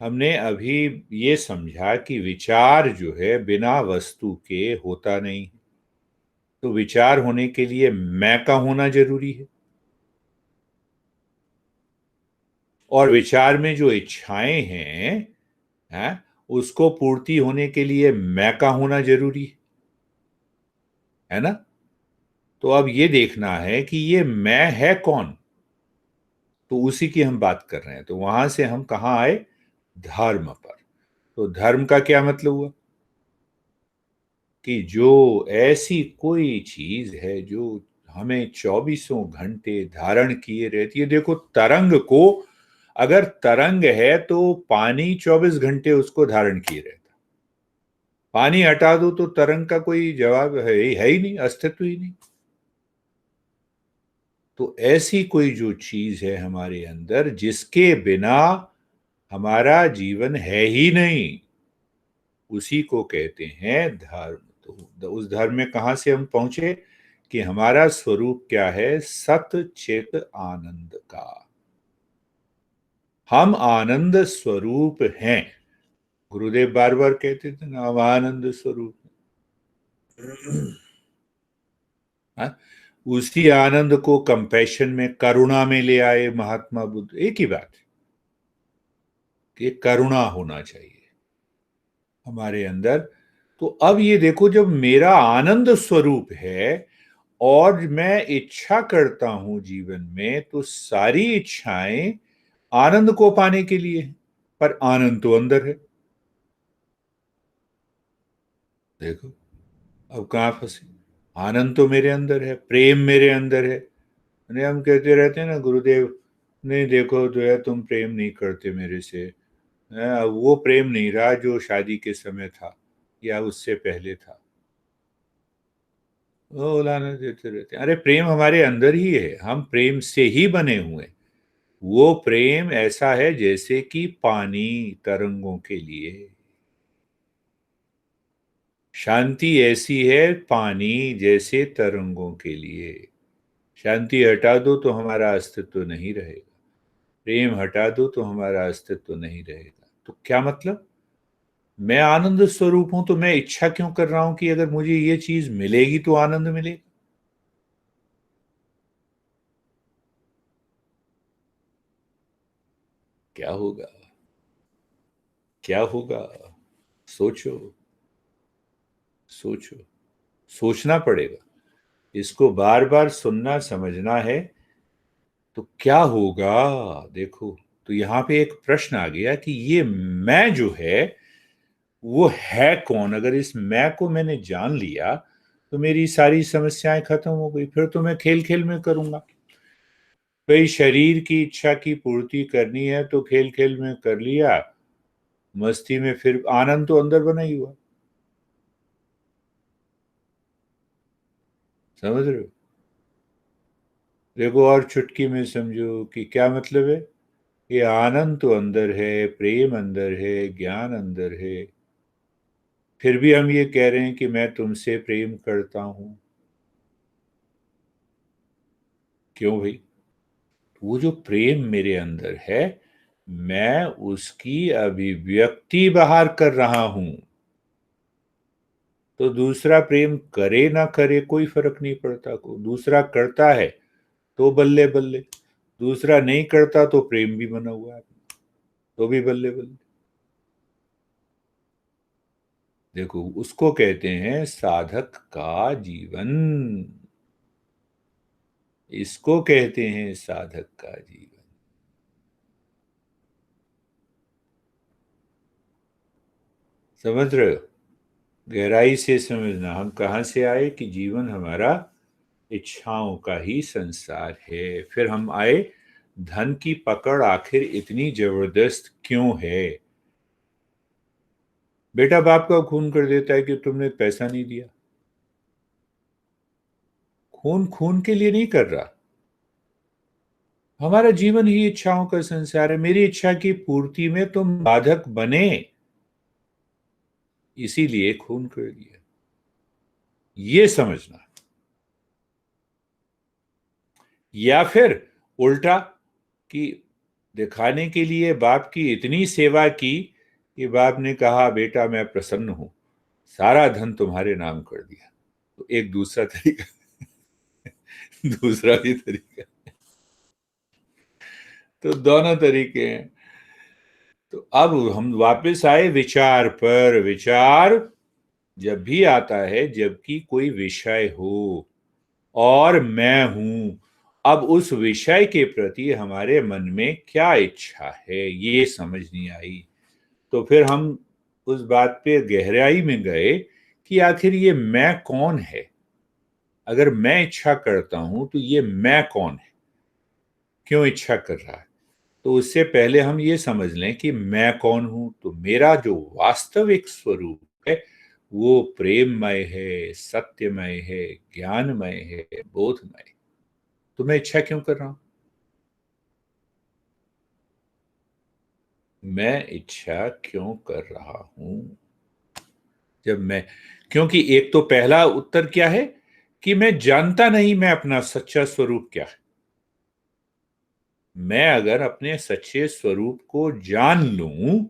हमने अभी ये समझा कि विचार जो है बिना वस्तु के होता नहीं। तो विचार होने के लिए मैं का होना जरूरी है, और विचार में जो इच्छाएं हैं, उसको पूर्ति होने के लिए मैं का होना जरूरी है ना। तो अब ये देखना है कि ये मैं है कौन, तो उसी की हम बात कर रहे हैं। तो वहां से हम कहाँ आए? धर्म पर। तो धर्म का क्या मतलब हुआ? कि जो ऐसी कोई चीज है जो हमें चौबीसों घंटे धारण किए रहती है। देखो तरंग को, अगर तरंग है तो पानी 24 घंटे उसको धारण किए रहता। पानी हटा दो तो तरंग का कोई जवाब है ही नहीं, अस्तित्व ही नहीं। तो ऐसी कोई जो चीज है हमारे अंदर जिसके बिना हमारा जीवन है ही नहीं, उसी को कहते हैं धर्म। तो उस धर्म में कहां से हम पहुंचे कि हमारा स्वरूप क्या है? सत चित आनंद का। हम आनंद स्वरूप हैं। गुरुदेव बार बार कहते थे ना, हम आनंद स्वरूप हैं। हाँ? उसी आनंद को कंपैशन में, करुणा में ले आए महात्मा बुद्ध। एक ही बात है कि करुणा होना चाहिए हमारे अंदर। तो अब ये देखो, जब मेरा आनंद स्वरूप है और मैं इच्छा करता हूं जीवन में, तो सारी इच्छाएं आनंद को पाने के लिए हैं, पर आनंद तो अंदर है। देखो अब कहाँ फंसे। आनंद तो मेरे अंदर है, प्रेम मेरे अंदर है। नहीं, हम कहते रहते हैं ना गुरुदेव, नहीं देखो जो है तुम प्रेम नहीं करते मेरे से। अब वो प्रेम नहीं रहा जो शादी के समय था या उससे पहले था। वो उलाहना देते रहते हैं। अरे प्रेम हमारे अंदर ही है, हम प्रेम से ही बने हुए हैं। वो प्रेम ऐसा है जैसे कि पानी तरंगों के लिए, शांति ऐसी है पानी जैसे तरंगों के लिए। शांति हटा दो तो हमारा अस्तित्व नहीं रहेगा, प्रेम हटा दो तो हमारा अस्तित्व नहीं रहेगा। तो क्या मतलब, मैं आनंद स्वरूप हूं तो मैं इच्छा क्यों कर रहा हूं कि अगर मुझे ये चीज मिलेगी तो आनंद मिलेगा। क्या होगा, क्या होगा? सोचो, सोचो, सोचना पड़ेगा। इसको बार बार सुनना समझना है। तो क्या होगा, देखो। तो यहां पे एक प्रश्न आ गया कि ये मैं जो है वो है कौन। अगर इस मैं को मैंने जान लिया तो मेरी सारी समस्याएं खत्म हो गई। फिर तो मैं खेल खेल में करूंगा। भाई शरीर की इच्छा की पूर्ति करनी है तो खेल खेल में कर लिया, मस्ती में, फिर आनंद तो अंदर बना ही हुआ। समझ रहे हो? देखो और चुटकी में समझो कि क्या मतलब है। ये आनंद तो अंदर है, प्रेम अंदर है, ज्ञान अंदर है। फिर भी हम ये कह रहे हैं कि मैं तुमसे प्रेम करता हूं। क्यों भाई? वो जो प्रेम मेरे अंदर है, मैं उसकी अभिव्यक्ति बाहर कर रहा हूं। तो दूसरा प्रेम करे ना करे कोई फर्क नहीं पड़ता। को दूसरा करता है तो बल्ले बल्ले, दूसरा नहीं करता तो प्रेम भी बना हुआ है, तो भी बल्ले बल्ले। देखो उसको कहते हैं साधक का जीवन। इसको कहते हैं साधक का जीवन। समझ रहे हो? गहराई से समझना। हम कहाँ से आए कि जीवन हमारा इच्छाओं का ही संसार है। फिर हम आए, धन की पकड़ आखिर इतनी जबरदस्त क्यों है। बेटा बाप का खून कर देता है कि तुमने पैसा नहीं दिया। खून खून के लिए नहीं कर रहा। हमारा जीवन ही इच्छाओं का संसार है। मेरी इच्छा की पूर्ति में तुम बाधक बने, इसीलिए खून कर दिया। ये समझना। या फिर उल्टा, कि दिखाने के लिए बाप की इतनी सेवा की कि बाप ने कहा बेटा मैं प्रसन्न हूं, सारा धन तुम्हारे नाम कर दिया। तो एक दूसरा तरीका, दूसरा भी तरीका। तो दोनों तरीके हैं। तो अब हम वापस आए विचार पर। विचार जब भी आता है जबकि कोई विषय हो और मैं हूं, अब उस विषय के प्रति हमारे मन में क्या इच्छा है ये समझ नहीं आई। तो फिर हम उस बात पे गहराई में गए कि आखिर ये मैं कौन है। अगर मैं इच्छा करता हूं तो ये मैं कौन है, क्यों इच्छा कर रहा है। तो उससे पहले हम ये समझ लें कि मैं कौन हूं। तो मेरा जो वास्तविक स्वरूप है वो प्रेममय है, सत्यमय है, ज्ञानमय है, बोधमय। तो मैं इच्छा क्यों कर रहा हूं? मैं इच्छा क्यों कर रहा हूं? जब मैं, क्योंकि एक तो पहला उत्तर क्या है कि मैं जानता नहीं मैं अपना सच्चा स्वरूप क्या है। मैं अगर अपने सच्चे स्वरूप को जान लूं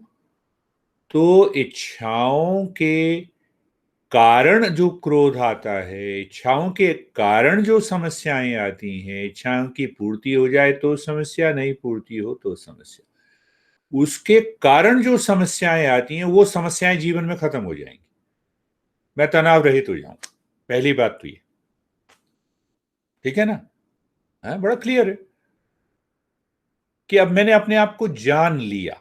तो इच्छाओं के कारण जो क्रोध आता है, इच्छाओं के कारण जो समस्याएं आती हैं, इच्छाओं की पूर्ति हो जाए तो समस्या, नहीं पूर्ति हो तो समस्या, उसके कारण जो समस्याएं आती हैं वो समस्याएं जीवन में खत्म हो जाएंगी। मैं तनाव रहित हो जाऊं, पहली बात तो ये, ठीक है ना? बड़ा क्लियर है कि अब मैंने अपने आप को जान लिया।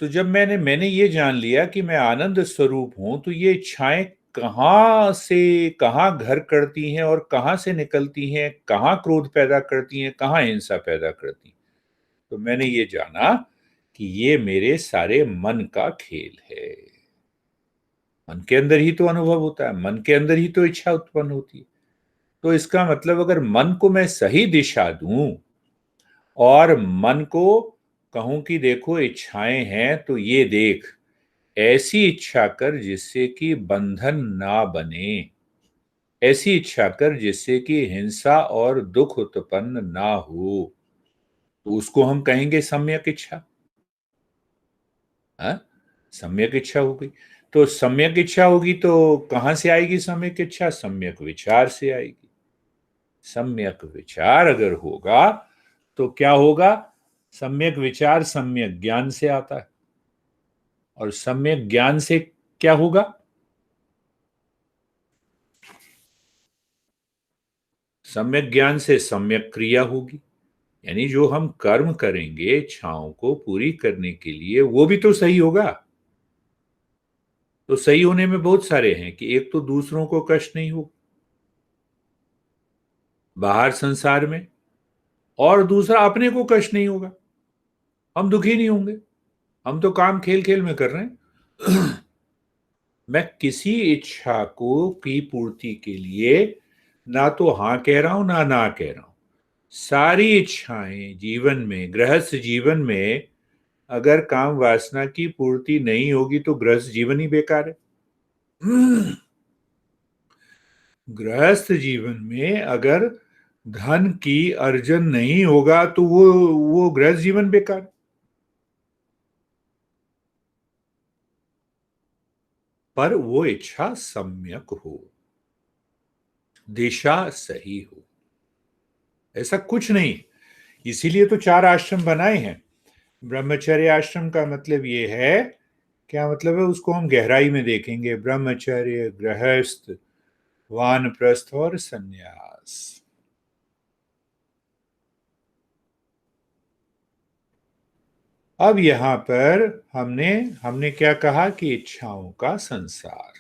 तो जब मैंने ये जान लिया कि मैं आनंद स्वरूप हूं, तो ये इच्छाएं कहां से कहां घर करती हैं और कहां से निकलती हैं, कहां क्रोध पैदा करती हैं, कहां हिंसा पैदा करती हैं। तो मैंने ये जाना कि ये मेरे सारे मन का खेल है। मन के अंदर ही तो अनुभव होता है, मन के अंदर ही तो इच्छा उत्पन्न होती है। तो इसका मतलब अगर मन को मैं सही दिशा दूं और मन को कहूं कि देखो इच्छाएं हैं तो ये देख, ऐसी इच्छा कर जिससे कि बंधन ना बने, ऐसी इच्छा कर जिससे कि हिंसा और दुख उत्पन्न ना हो, तो उसको हम कहेंगे सम्यक इच्छा। हाँ, सम्यक इच्छा हो गई। तो सम्यक इच्छा होगी तो कहां से आएगी सम्यक इच्छा? सम्यक विचार से आएगी। सम्यक विचार अगर होगा तो क्या होगा? सम्यक विचार सम्यक ज्ञान से आता है, और सम्यक ज्ञान से क्या होगा? सम्यक ज्ञान से सम्यक क्रिया होगी। यानी जो हम कर्म करेंगे इच्छाओं को पूरी करने के लिए, वो भी तो सही होगा। तो सही होने में बहुत सारे हैं कि एक तो दूसरों को कष्ट नहीं हो बाहर संसार में, और दूसरा अपने को कष्ट नहीं होगा, हम दुखी नहीं होंगे। हम तो काम खेल खेल में कर रहे हैं। मैं किसी इच्छा को की पूर्ति के लिए ना तो हां कह रहा हूं ना ना कह रहा हूं। सारी इच्छाएं जीवन में, गृहस्थ जीवन में अगर काम वासना की पूर्ति नहीं होगी तो गृहस्थ जीवन ही बेकार है। गृहस्थ जीवन में अगर धन की अर्जन नहीं होगा तो वो गृहस्थ जीवन बेकार। पर वो इच्छा सम्यक हो, दिशा सही हो, ऐसा कुछ नहीं। इसीलिए तो 4 आश्रम बनाए हैं। ब्रह्मचर्य आश्रम का मतलब ये है, क्या मतलब है उसको हम गहराई में देखेंगे। ब्रह्मचर्य, गृहस्थ, वानप्रस्थ और सन्यास। अब यहां पर हमने हमने क्या कहा कि इच्छाओं का संसार।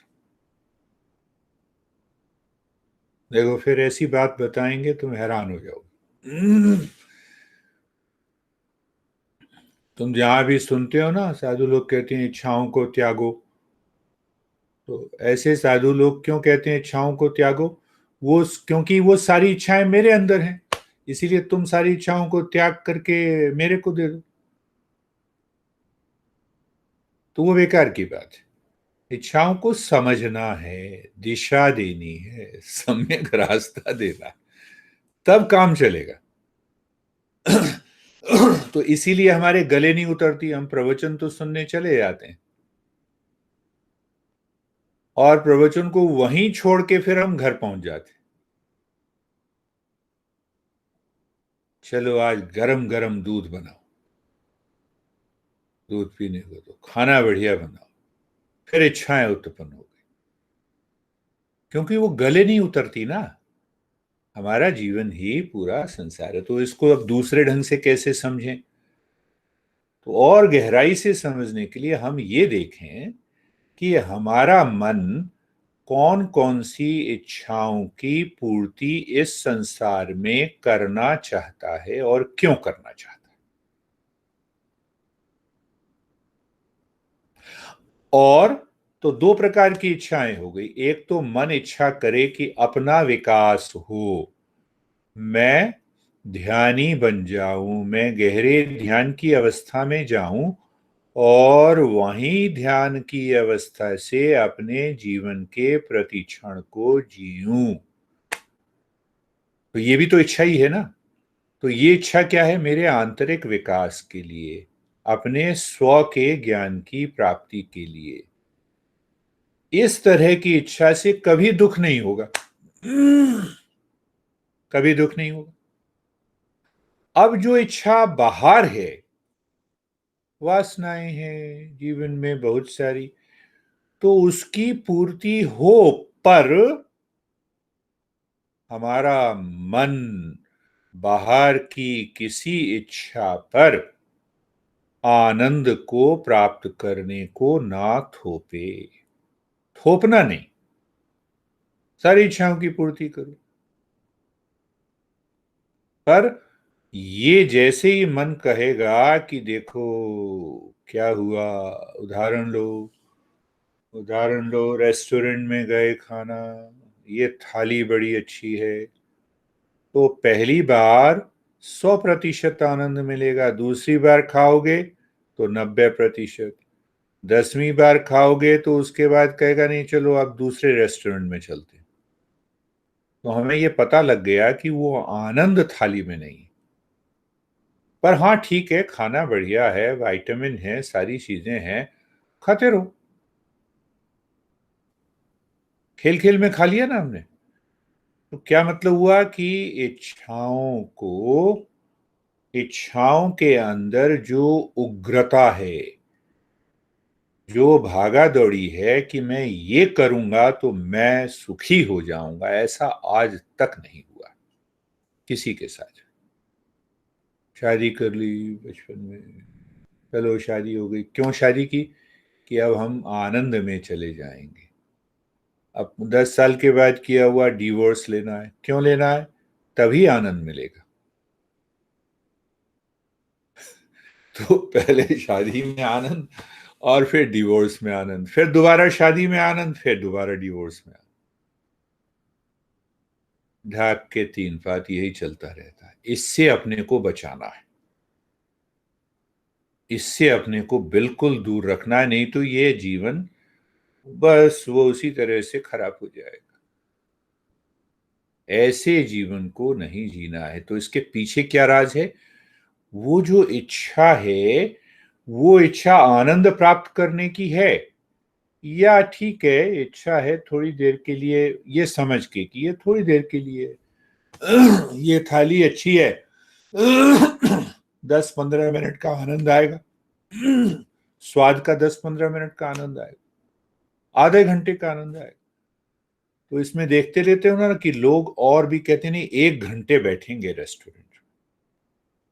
देखो फिर ऐसी बात बताएंगे तुम हैरान हो जाओगे। तुम जहां भी सुनते हो ना साधु लोग कहते हैं इच्छाओं को त्यागो, तो ऐसे साधु लोग क्यों कहते हैं इच्छाओं को त्यागो? वो क्योंकि वो सारी इच्छाएं मेरे अंदर हैं, इसीलिए तुम सारी इच्छाओं को त्याग करके मेरे को दे दो। तो वो बेकार की बात है। इच्छाओं को समझना है, दिशा देनी है, सम्यक रास्ता देना है, तब काम चलेगा। तो इसीलिए हमारे गले नहीं उतरती, हम प्रवचन तो सुनने चले जाते हैं और प्रवचन को वहीं छोड़ के फिर हम घर पहुंच जाते हैं। चलो आज गरम गरम दूध बनाओ, दूध पीने को तो खाना बढ़िया बनाओ, फिर इच्छाएं उत्पन्न हो गई, क्योंकि वो गले नहीं उतरती ना। हमारा जीवन ही पूरा संसार है, तो इसको अब दूसरे ढंग से कैसे समझें? तो और गहराई से समझने के लिए हम ये देखें कि हमारा मन कौन कौन सी इच्छाओं की पूर्ति इस संसार में करना चाहता है और क्यों करना चाहता है। और तो 2 प्रकार की इच्छाएं हो गई। एक तो मन इच्छा करे कि अपना विकास हो, मैं ध्यानी बन जाऊं, मैं गहरे ध्यान की अवस्था में जाऊं और वहीं ध्यान की अवस्था से अपने जीवन के प्रति क्षण को जीऊं। तो ये भी तो इच्छा ही है ना। तो ये इच्छा क्या है? मेरे आंतरिक विकास के लिए, अपने स्व के ज्ञान की प्राप्ति के लिए। इस तरह की इच्छा से कभी दुख नहीं होगा, कभी दुख नहीं होगा। अब जो इच्छा बाहर है, वासनाएं हैं जीवन में बहुत सारी, तो उसकी पूर्ति हो, पर हमारा मन बाहर की किसी इच्छा पर आनंद को प्राप्त करने को ना थोपे। थोपना नहीं, सारी इच्छाओं की पूर्ति करो, पर ये जैसे ही मन कहेगा कि देखो क्या हुआ, उदाहरण लो, उदाहरण लो, रेस्टोरेंट में गए खाना, ये थाली बड़ी अच्छी है, तो पहली बार 100% आनंद मिलेगा, दूसरी बार खाओगे तो 90%, 10वीं बार खाओगे तो उसके बाद कहेगा नहीं चलो अब दूसरे रेस्टोरेंट में चलते हैं। तो हमें ये पता लग गया कि वो आनंद थाली में नहीं। पर हाँ ठीक है, खाना बढ़िया है, विटामिन है, सारी चीजें हैं, खाते रहो। खेल खेल में खा लिया ना हमने, तो क्या मतलब हुआ कि इच्छाओं के अंदर जो उग्रता है, जो भागा दौड़ी है कि मैं ये करूंगा तो मैं सुखी हो जाऊंगा, ऐसा आज तक नहीं हुआ किसी के साथ। शादी कर ली बचपन में, चलो शादी हो गई, क्यों शादी की? कि अब हम आनंद में चले जाएंगे। अब 10 साल के बाद किया हुआ डिवोर्स लेना है, क्यों लेना है? तभी आनंद मिलेगा। तो पहले शादी में आनंद, और फिर डिवोर्स में आनंद, फिर दोबारा शादी में आनंद, फिर दोबारा डिवोर्स में आनंद। ढाक के 3 पात यही चलता रहता है। इससे अपने को बचाना है, इससे अपने को बिल्कुल दूर रखना है, नहीं तो ये जीवन बस वो उसी तरह से खराब हो जाएगा। ऐसे जीवन को नहीं जीना है। तो इसके पीछे क्या राज है? वो जो इच्छा है, वो इच्छा आनंद प्राप्त करने की है, या ठीक है इच्छा है थोड़ी देर के लिए, ये समझ के कि ये थोड़ी देर के लिए, ये थाली अच्छी है, 10-15 मिनट का आनंद आएगा, स्वाद का 10-15 मिनट का आनंद आएगा, आधे घंटे का आनंद आएगा। तो इसमें देखते रहते हो ना कि लोग और भी कहते नहीं 1 घंटे बैठेंगे रेस्टोरेंट।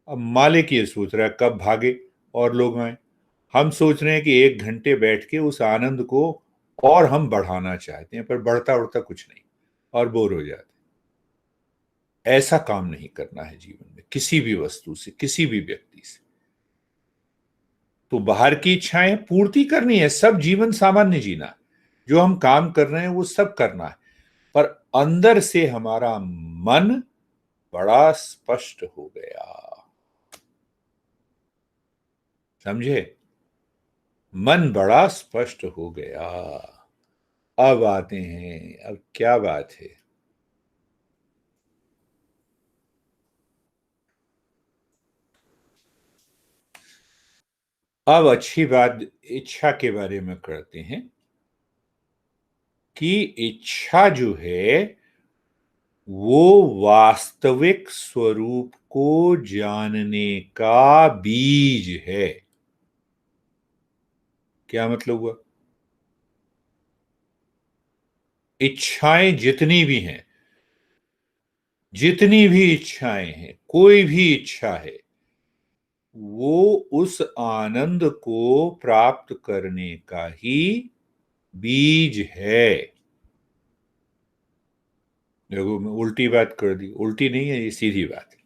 अब मालिक ये सोच रहा है कब भागे और लोग आए। हम सोच रहे हैं कि 1 घंटे बैठ के उस आनंद को और हम बढ़ाना चाहते हैं, पर बढ़ता उड़ता कुछ नहीं, और बोर हो जाते। ऐसा काम नहीं करना है जीवन में, किसी भी वस्तु से, किसी भी व्यक्ति से। तो बाहर की इच्छाएं पूर्ति करनी है, सब जीवन सामान्य जीना है, जो हम काम कर रहे हैं वो सब करना है, पर अंदर से हमारा मन बड़ा स्पष्ट हो गया, समझे? मन बड़ा स्पष्ट हो गया। अब आते हैं, अब क्या बात है। अब अच्छी बात इच्छा के बारे में करते हैं कि इच्छा जो है वो वास्तविक स्वरूप को जानने का बीज है। क्या मतलब हुआ? इच्छाएं जितनी भी हैं, जितनी भी इच्छाएं हैं, कोई भी इच्छा है, वो उस आनंद को प्राप्त करने का ही बीज है। देखो मैं उल्टी बात कर दी, उल्टी नहीं है, ये सीधी बात है।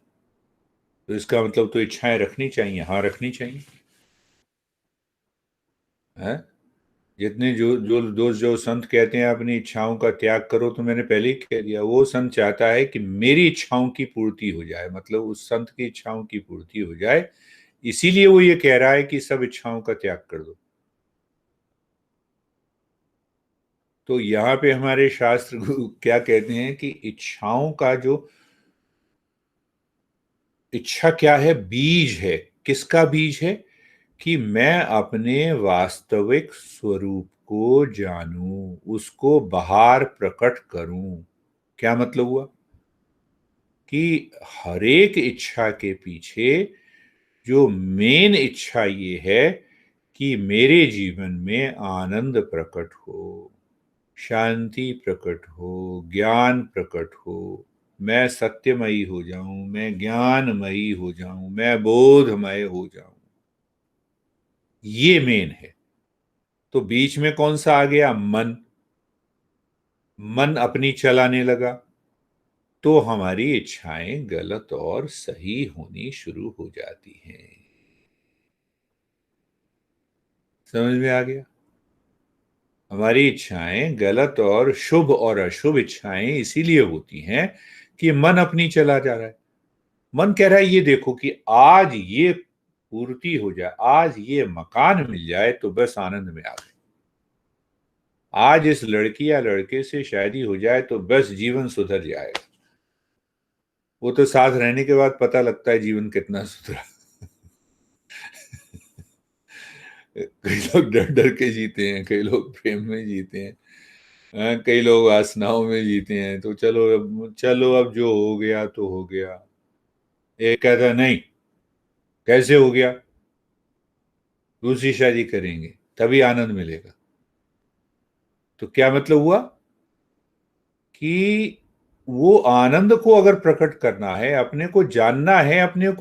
तो इसका मतलब तो इच्छाएं रखनी चाहिए, हाँ रखनी चाहिए है। जितने जो संत कहते हैं अपनी इच्छाओं का त्याग करो, तो मैंने पहले ही कह दिया, वो संत चाहता है कि मेरी इच्छाओं की पूर्ति हो जाए, मतलब उस संत की इच्छाओं की पूर्ति हो जाए, इसीलिए वो ये कह रहा है कि सब इच्छाओं का त्याग कर दो। तो यहाँ पे हमारे शास्त्र क्या कहते हैं कि इच्छाओं का जो इच्छा क्या है, बीज है। किसका बीज है? कि मैं अपने वास्तविक स्वरूप को जानूं। उसको बाहर प्रकट करूं। क्या मतलब हुआ कि हर एक इच्छा के पीछे जो मेन इच्छा ये है कि मेरे जीवन में आनंद प्रकट हो, शांति प्रकट हो, ज्ञान प्रकट हो, मैं सत्यमयी हो जाऊं, मैं ज्ञानमयी हो जाऊं, मैं बोधमय हो जाऊं। ये मेन है। तो बीच में कौन सा आ गया? मन। मन अपनी चलाने लगा तो हमारी इच्छाएं गलत और सही होनी शुरू हो जाती हैं। समझ में आ गया? हमारी इच्छाएं गलत और शुभ और अशुभ इच्छाएं इसीलिए होती हैं कि मन अपनी चला जा रहा है। मन कह रहा है ये देखो कि आज ये पूर्ति हो जाए, आज ये मकान मिल जाए तो बस आनंद में आ गए। आज इस लड़की या लड़के से शादी हो जाए तो बस जीवन सुधर जाएगा। वो तो साथ रहने के बाद पता लगता है जीवन कितना सुधरा। कई लोग डर डर के जीते हैं, कई लोग प्रेम में जीते हैं, कई लोग वासनाओं में जीते हैं। तो चलो अब जो हो गया तो हो गया। एक कहता नहीं, कैसे हो गया, दूसरी शादी करेंगे तभी आनंद मिलेगा। तो क्या मतलब हुआ कि वो आनंद को अगर प्रकट करना है, अपने को जानना है, अपने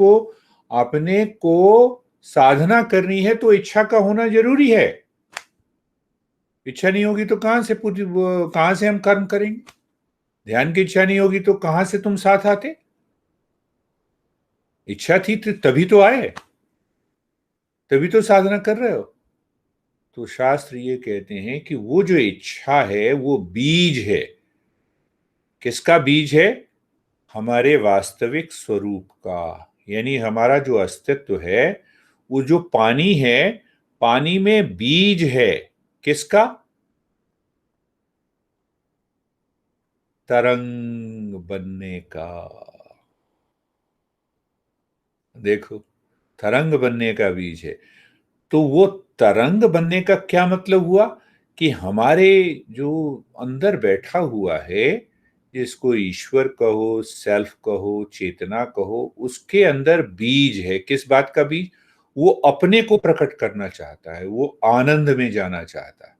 को साधना करनी है तो इच्छा का होना जरूरी है। इच्छा नहीं होगी तो कहां से हम कर्म करेंगे? ध्यान की इच्छा नहीं होगी तो कहां से तुम साथ आते? इच्छा थी तो तभी तो आए, तभी तो साधना कर रहे हो। तो शास्त्र ये कहते हैं कि वो जो इच्छा है वो बीज है। किसका बीज है? हमारे वास्तविक स्वरूप का। यानी हमारा जो अस्तित्व है, वो जो पानी है, पानी में बीज है। किसका? तरंग बनने का। देखो, तरंग बनने का बीज है। तो वो तरंग बनने का क्या मतलब हुआ कि हमारे जो अंदर बैठा हुआ है, जिसको ईश्वर कहो, सेल्फ कहो, चेतना कहो, उसके अंदर बीज है। किस बात का बीज? वो अपने को प्रकट करना चाहता है, वो आनंद में जाना चाहता है।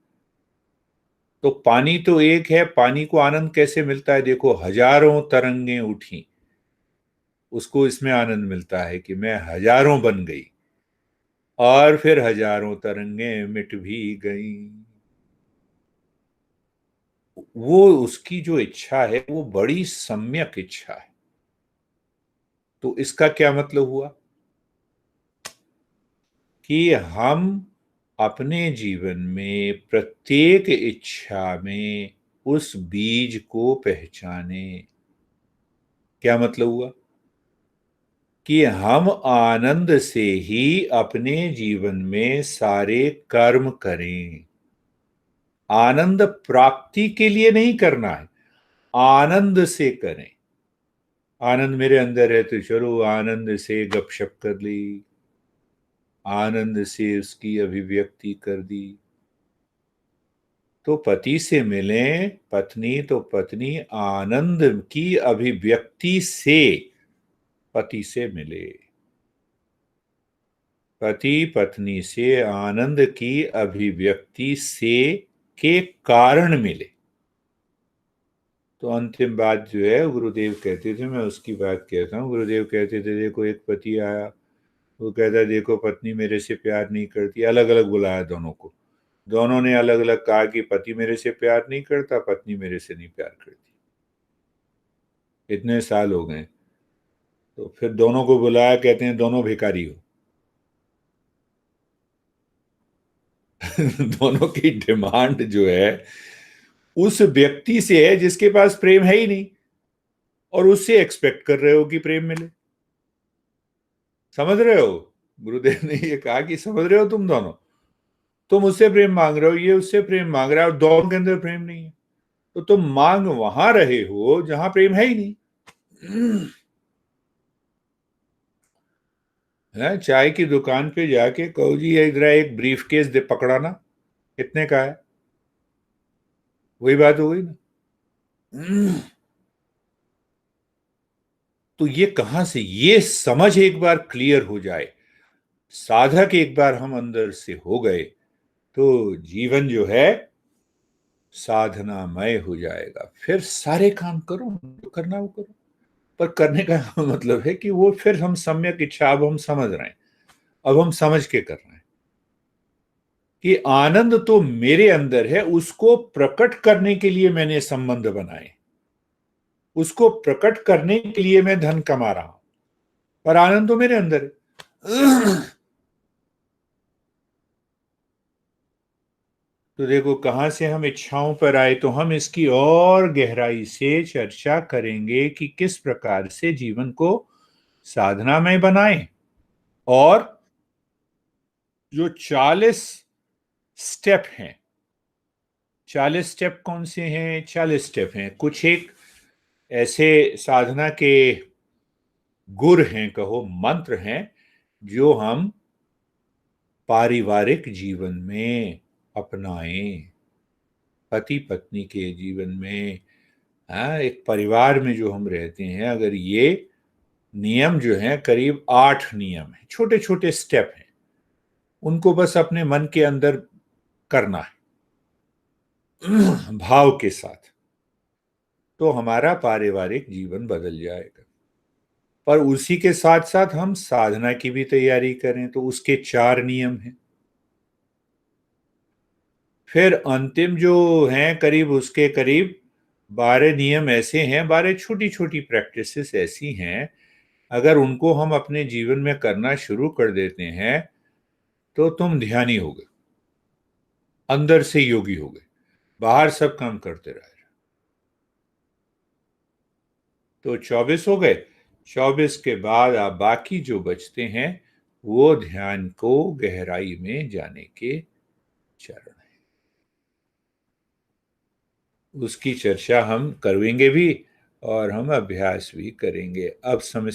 तो पानी तो एक है, पानी को आनंद कैसे मिलता है? देखो, हजारों तरंगें उठी, उसको इसमें आनंद मिलता है कि मैं हजारों बन गई, और फिर हजारों तरंगें मिट भी गई। वो उसकी जो इच्छा है वो बड़ी सम्यक इच्छा है। तो इसका क्या मतलब हुआ कि हम अपने जीवन में प्रत्येक इच्छा में उस बीज को पहचाने। क्या मतलब हुआ कि हम आनंद से ही अपने जीवन में सारे कर्म करें। आनंद प्राप्ति के लिए नहीं करना है, आनंद से करें। आनंद मेरे अंदर है तो चलो आनंद से गपशप कर ली, आनंद से उसकी अभिव्यक्ति कर दी। तो पति से मिलें पत्नी, तो पत्नी आनंद की अभिव्यक्ति से पति से मिले, पति पत्नी से आनंद की अभिव्यक्ति से के कारण मिले। तो अंतिम बात जो है गुरुदेव कहते थे, मैं उसकी बात कहता हूँ। गुरुदेव कहते थे देखो, एक पति आया, वो कहता है देखो पत्नी मेरे से प्यार नहीं करती। अलग अलग बुलाया दोनों को, दोनों ने अलग अलग कहा कि पति मेरे से प्यार नहीं करता, पत्नी मेरे से नहीं प्यार करती। इतने साल हो गए। तो फिर दोनों को बुलाया, कहते हैं दोनों भिखारी हो। दोनों की डिमांड जो है उस व्यक्ति से है जिसके पास प्रेम है ही नहीं, और उससे एक्सपेक्ट कर रहे हो कि प्रेम मिले। समझ रहे हो? गुरुदेव ने ये कहा कि समझ रहे हो, तुम उससे प्रेम मांग रहे हो, ये उससे प्रेम मांग रहा है, और दोनों के अंदर प्रेम नहीं है। तो तुम मांग वहां रहे हो जहां प्रेम है ही नहीं। है, चाय की दुकान पे जाके कहो जी ये जरा एक ब्रीफ केस दे पकड़ाना, कितने का है? वही बात हो गई ना। तो ये कहां से, ये समझ एक बार क्लियर हो जाए, साधक एक बार हम अंदर से हो गए, तो जीवन जो है साधनामय हो जाएगा। फिर सारे काम करो जो करना वो करो। पर करने का मतलब है कि वो फिर हम सम्यक इच्छा, अब हम समझ रहे हैं, अब हम समझ के कर रहे हैं कि आनंद तो मेरे अंदर है, उसको प्रकट करने के लिए मैंने संबंध बनाए, उसको प्रकट करने के लिए मैं धन कमा रहा हूं, पर आनंद तो मेरे अंदर है। तो देखो कहां से हम इच्छाओं पर आए। तो हम इसकी और गहराई से चर्चा करेंगे कि किस प्रकार से जीवन को साधना में बनाएं, और जो 40 स्टेप हैं, 40 स्टेप कौन से हैं? 40 स्टेप हैं, कुछ एक ऐसे साधना के गुर हैं, कहो मंत्र हैं, जो हम पारिवारिक जीवन में अपनाएं, पति पत्नी के जीवन में। हाँ, एक परिवार में जो हम रहते हैं, अगर ये नियम जो हैं, करीब 8 नियम हैं, छोटे छोटे स्टेप हैं, उनको बस अपने मन के अंदर करना है भाव के साथ, तो हमारा पारिवारिक जीवन बदल जाएगा। पर उसी के साथ साथ हम साधना की भी तैयारी करें, तो उसके 4 नियम हैं। फिर अंतिम जो हैं, करीब उसके करीब 12 नियम ऐसे हैं, 12 छोटी छोटी प्रैक्टिसेस ऐसी हैं, अगर उनको हम अपने जीवन में करना शुरू कर देते हैं, तो तुम ध्यानी हो गए, अंदर से योगी हो गए, बाहर सब काम करते रहे। तो 24 हो गए। 24 के बाद आप बाकी जो बचते हैं, वो ध्यान को गहराई में जाने के चरण हैं। उसकी चर्चा हम करेंगे भी, और हम अभ्यास भी करेंगे। अब समस्या